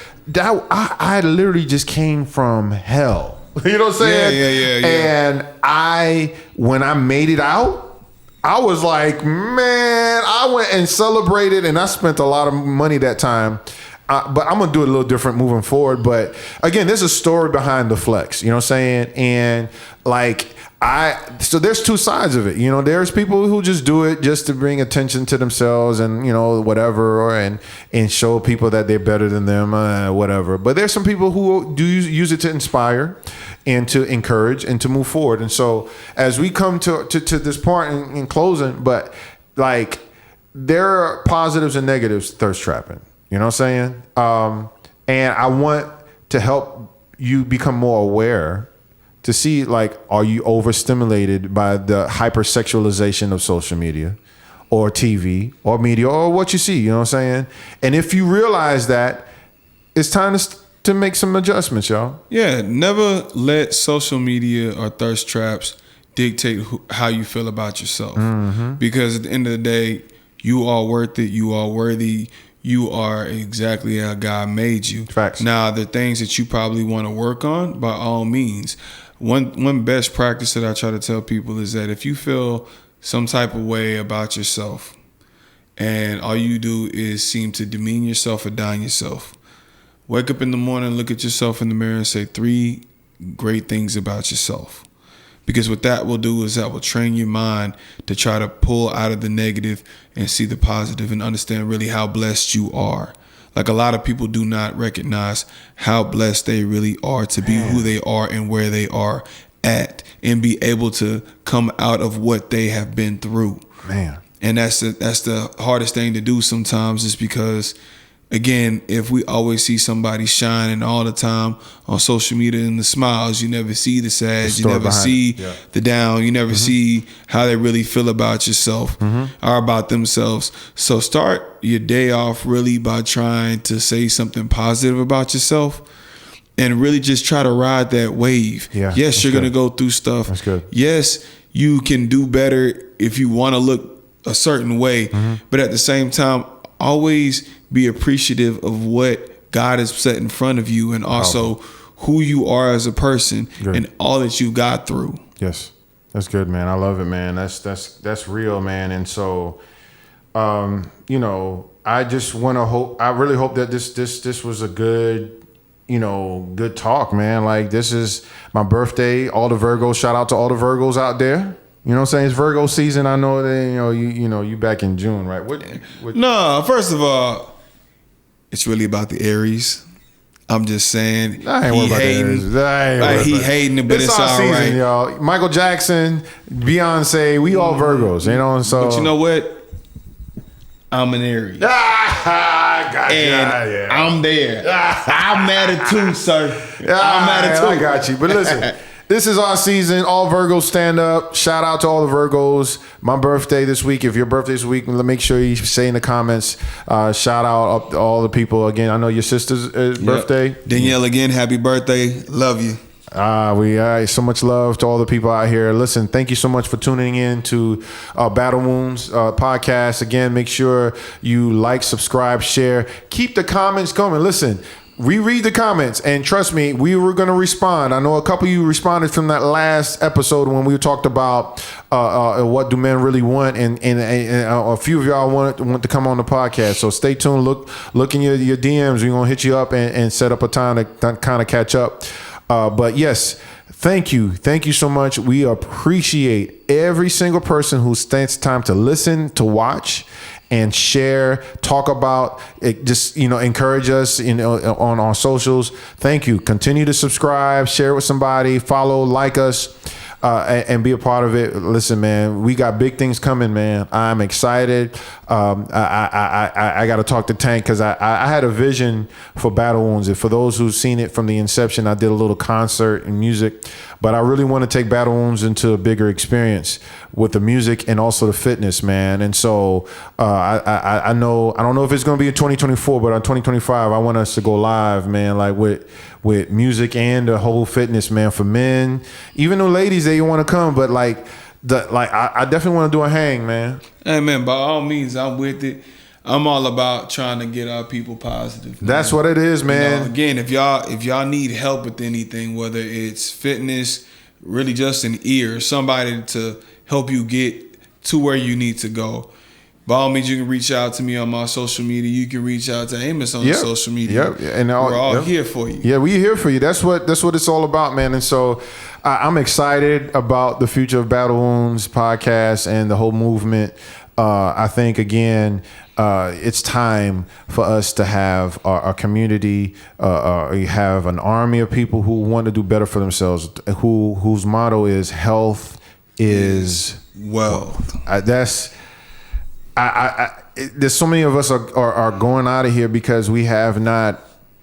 I literally just came from hell. You know what I'm saying? Yeah. And when I made it out, I was like, man, I went and celebrated, and I spent a lot of money that time. But I'm gonna do it a little different moving forward. But again, there's a story behind the flex. You know what I'm saying? And like so there's two sides of it. You know, there's people who just do it just to bring attention to themselves and, you know, whatever, and show people that they're better than them, whatever. But there's some people who do use it to inspire and to encourage and to move forward. And so as we come to this part in closing, but like there are positives and negatives to thirst trapping. You know what I'm saying? And I want to help you become more aware to see, like, are you overstimulated by the hypersexualization of social media or TV or media or what you see? You know what I'm saying? And if you realize that, it's time to make some adjustments, y'all. Yeah, never let social media or thirst traps dictate how you feel about yourself. Mm-hmm. Because at the end of the day, you are worth it. You are worthy. You are exactly how God made you. Facts. Now, the things that you probably want to work on, by all means. One best practice that I try to tell people is that if you feel some type of way about yourself and all you do is seem to demean yourself or down yourself, wake up in the morning, look at yourself in the mirror and say 3 great things about yourself. Because what that will do is that will train your mind to try to pull out of the negative and see the positive and understand really how blessed you are. Like, a lot of people do not recognize how blessed they really are to be who they are and where they are at and be able to come out of what they have been through. Man. And that's the hardest thing to do sometimes, is because, again, if we always see somebody shining all the time on social media and the smiles, you never see the sad, you never see the down, you never see how they really feel about yourself or about themselves. So start your day off really by trying to say something positive about yourself and really just try to ride that wave. Yeah, yes, you're going to go through stuff. That's good. Yes, you can do better if you want to look a certain way, but at the same time, always be appreciative of what God has set in front of you, and also who you are as a person and all that you got through. Yes, that's good, man. I love it, man. That's real, man. And so, you know, I just want to hope. I really hope that this was a good, you know, good talk, man. Like, this is my birthday. All the Virgos. Shout out to all the Virgos out there. You know what I'm saying? It's Virgo season. I know that, you know, you back in June, right? What? No, first of all, it's really about the Aries. I'm just saying. I ain't worried about the Aries. He hating it, but it's all season, right. Y'all. Michael Jackson, Beyonce, we all Virgos, you know? And so, but you know what? I'm an Aries. Gotcha. And I'm there. I'm at it too, sir. I'm at it too. I got you. But listen. This is our season. All Virgos stand up. Shout out to all the Virgos. My birthday this week. If your birthday this week, make sure you say in the comments. Shout out to all the people. Again, I know your sister's birthday. Danielle, again, happy birthday. Love you. We so much love to all the people out here. Listen, thank you so much for tuning in to Battle Wounds podcast. Again, make sure you like, subscribe, share. Keep the comments coming. Listen. We read the comments, and trust me, we were going to respond. I know a couple of you responded from that last episode when we talked about what do men really want, and a few of y'all want to come on the podcast. So stay tuned. Look in your DMs. We're going to hit you up and set up a time to kind of catch up. But yes, thank you so much. We appreciate every single person who takes time to listen, to watch, and share, talk about it, just, encourage us, on our socials. Thank you. Continue to subscribe, share with somebody, follow, like us, and be a part of it. Listen, man, we got big things coming, man. I'm excited. I got to talk to Tank because I had a vision for Battle Wounds. And for those who've seen it from the inception, I did a little concert and music, but I really want to take Battle Wounds into a bigger experience with the music and also the fitness, man. And so I know, I don't know if it's going to be in 2024, but on 2025, I want us to go live, man, like with music and the whole fitness, man, for men, even the ladies that you want to come, but I definitely want to do a hang, man. Hey, man, by all means, I'm with it. I'm all about trying to get our people positive, man. That's what it is, man. Again, if y'all need help with anything, whether it's fitness, really just an ear, somebody to help you get to where you need to go. By all means, you can reach out to me on my social media. You can reach out to Amos on the social media. And we're all here for you. Yeah, we're here for you. That's what it's all about, man. And so I'm excited about the future of Battle Wounds podcast and the whole movement. I think, again, it's time for us to have our community, have an army of people who want to do better for themselves, whose motto is health is wealth. There's so many of us are going out of here because we have not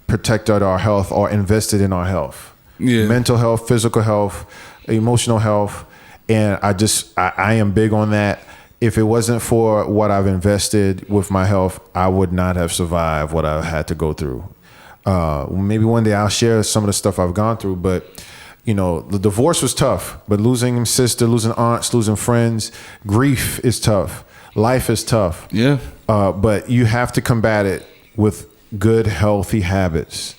protected our health or invested in our health. Yeah. Mental health, physical health, emotional health. And I am big on that. If it wasn't for what I've invested with my health, I would not have survived what I had to go through. Maybe one day I'll share some of the stuff I've gone through, but the divorce was tough, but losing sister, losing aunts, losing friends, grief is tough. Life is tough. Yeah. But you have to combat it with good, healthy habits.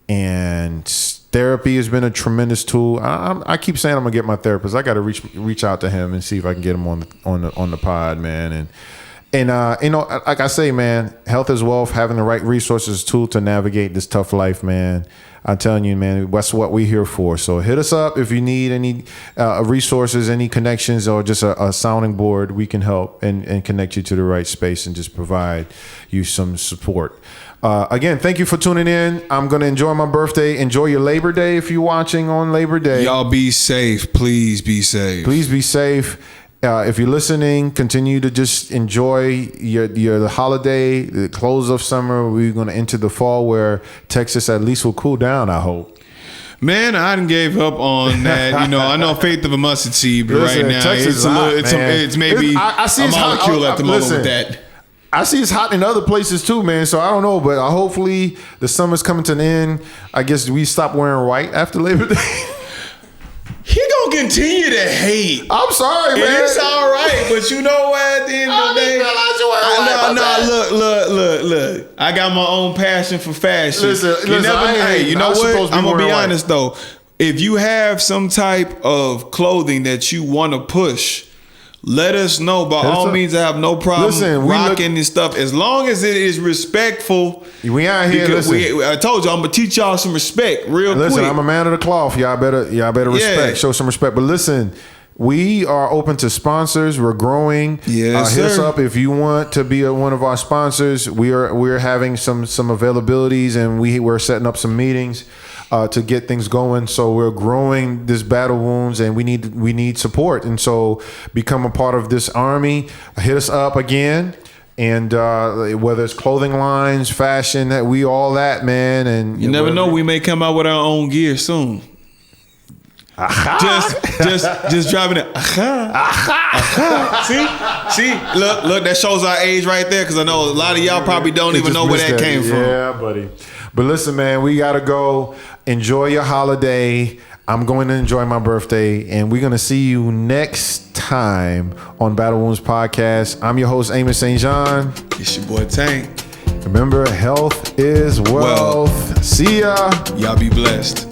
And therapy has been a tremendous tool. I keep saying I'm gonna get my therapist. I got to reach out to him and see if I can get him on the pod, man. And like I say, man, health is wealth. Having the right resources is a tool to navigate this tough life, man. I'm telling you, man, that's what we're here for. So hit us up if you need any resources, any connections, or just a sounding board. We can help and connect you to the right space and just provide you some support. Again, thank you for tuning in. I'm going to enjoy my birthday. Enjoy your Labor Day if you're watching on Labor Day. Y'all be safe. Please be safe. Please be safe. If you're listening, continue to just enjoy your holiday, the close of summer. We're going to enter the fall where Texas at least will cool down, I hope. Man, I done gave up on that. I know faith of a mustard seed, but Listen, right now Texas it's maybe I see a molecule at the moment with that. I see it's hot in other places too, man. So I don't know, but hopefully the summer's coming to an end. I guess we stop wearing white after Labor Day. He gonna continue to hate. I'm sorry, man. It's all right, but you know what? At the end of the day, look. I got my own passion for fashion. Listen, you know what? I'm gonna be honest though. If you have some type of clothing that you want to push, let us know. By all means, I have no problem rocking this stuff as long as it is respectful. We out here. I told you I'm gonna teach y'all some respect real quick. Listen, I'm a man of the cloth. Y'all better respect. Show some respect. But listen, we are open to sponsors. We're growing. Yes, hit us up if you want to be one of our sponsors. We're having some availabilities, and we're setting up some meetings to get things going. So we're growing this Battle Wounds, and we need support. And so become a part of this army. Hit us up again. And whether it's clothing lines, fashion, all that, man. And you never know, we may come out with our own gear soon. Just driving it. See, look, that shows our age right there. Because I know a lot of y'all probably don't even know where that came from. Yeah, buddy. But listen, man, we gotta go. Enjoy your holiday. I'm going to enjoy my birthday, and we're going to see you next time on Battle Wounds Podcast. I'm your host, Amos St. John. It's your boy, Tank. Remember, health is wealth. See ya. Y'all be blessed.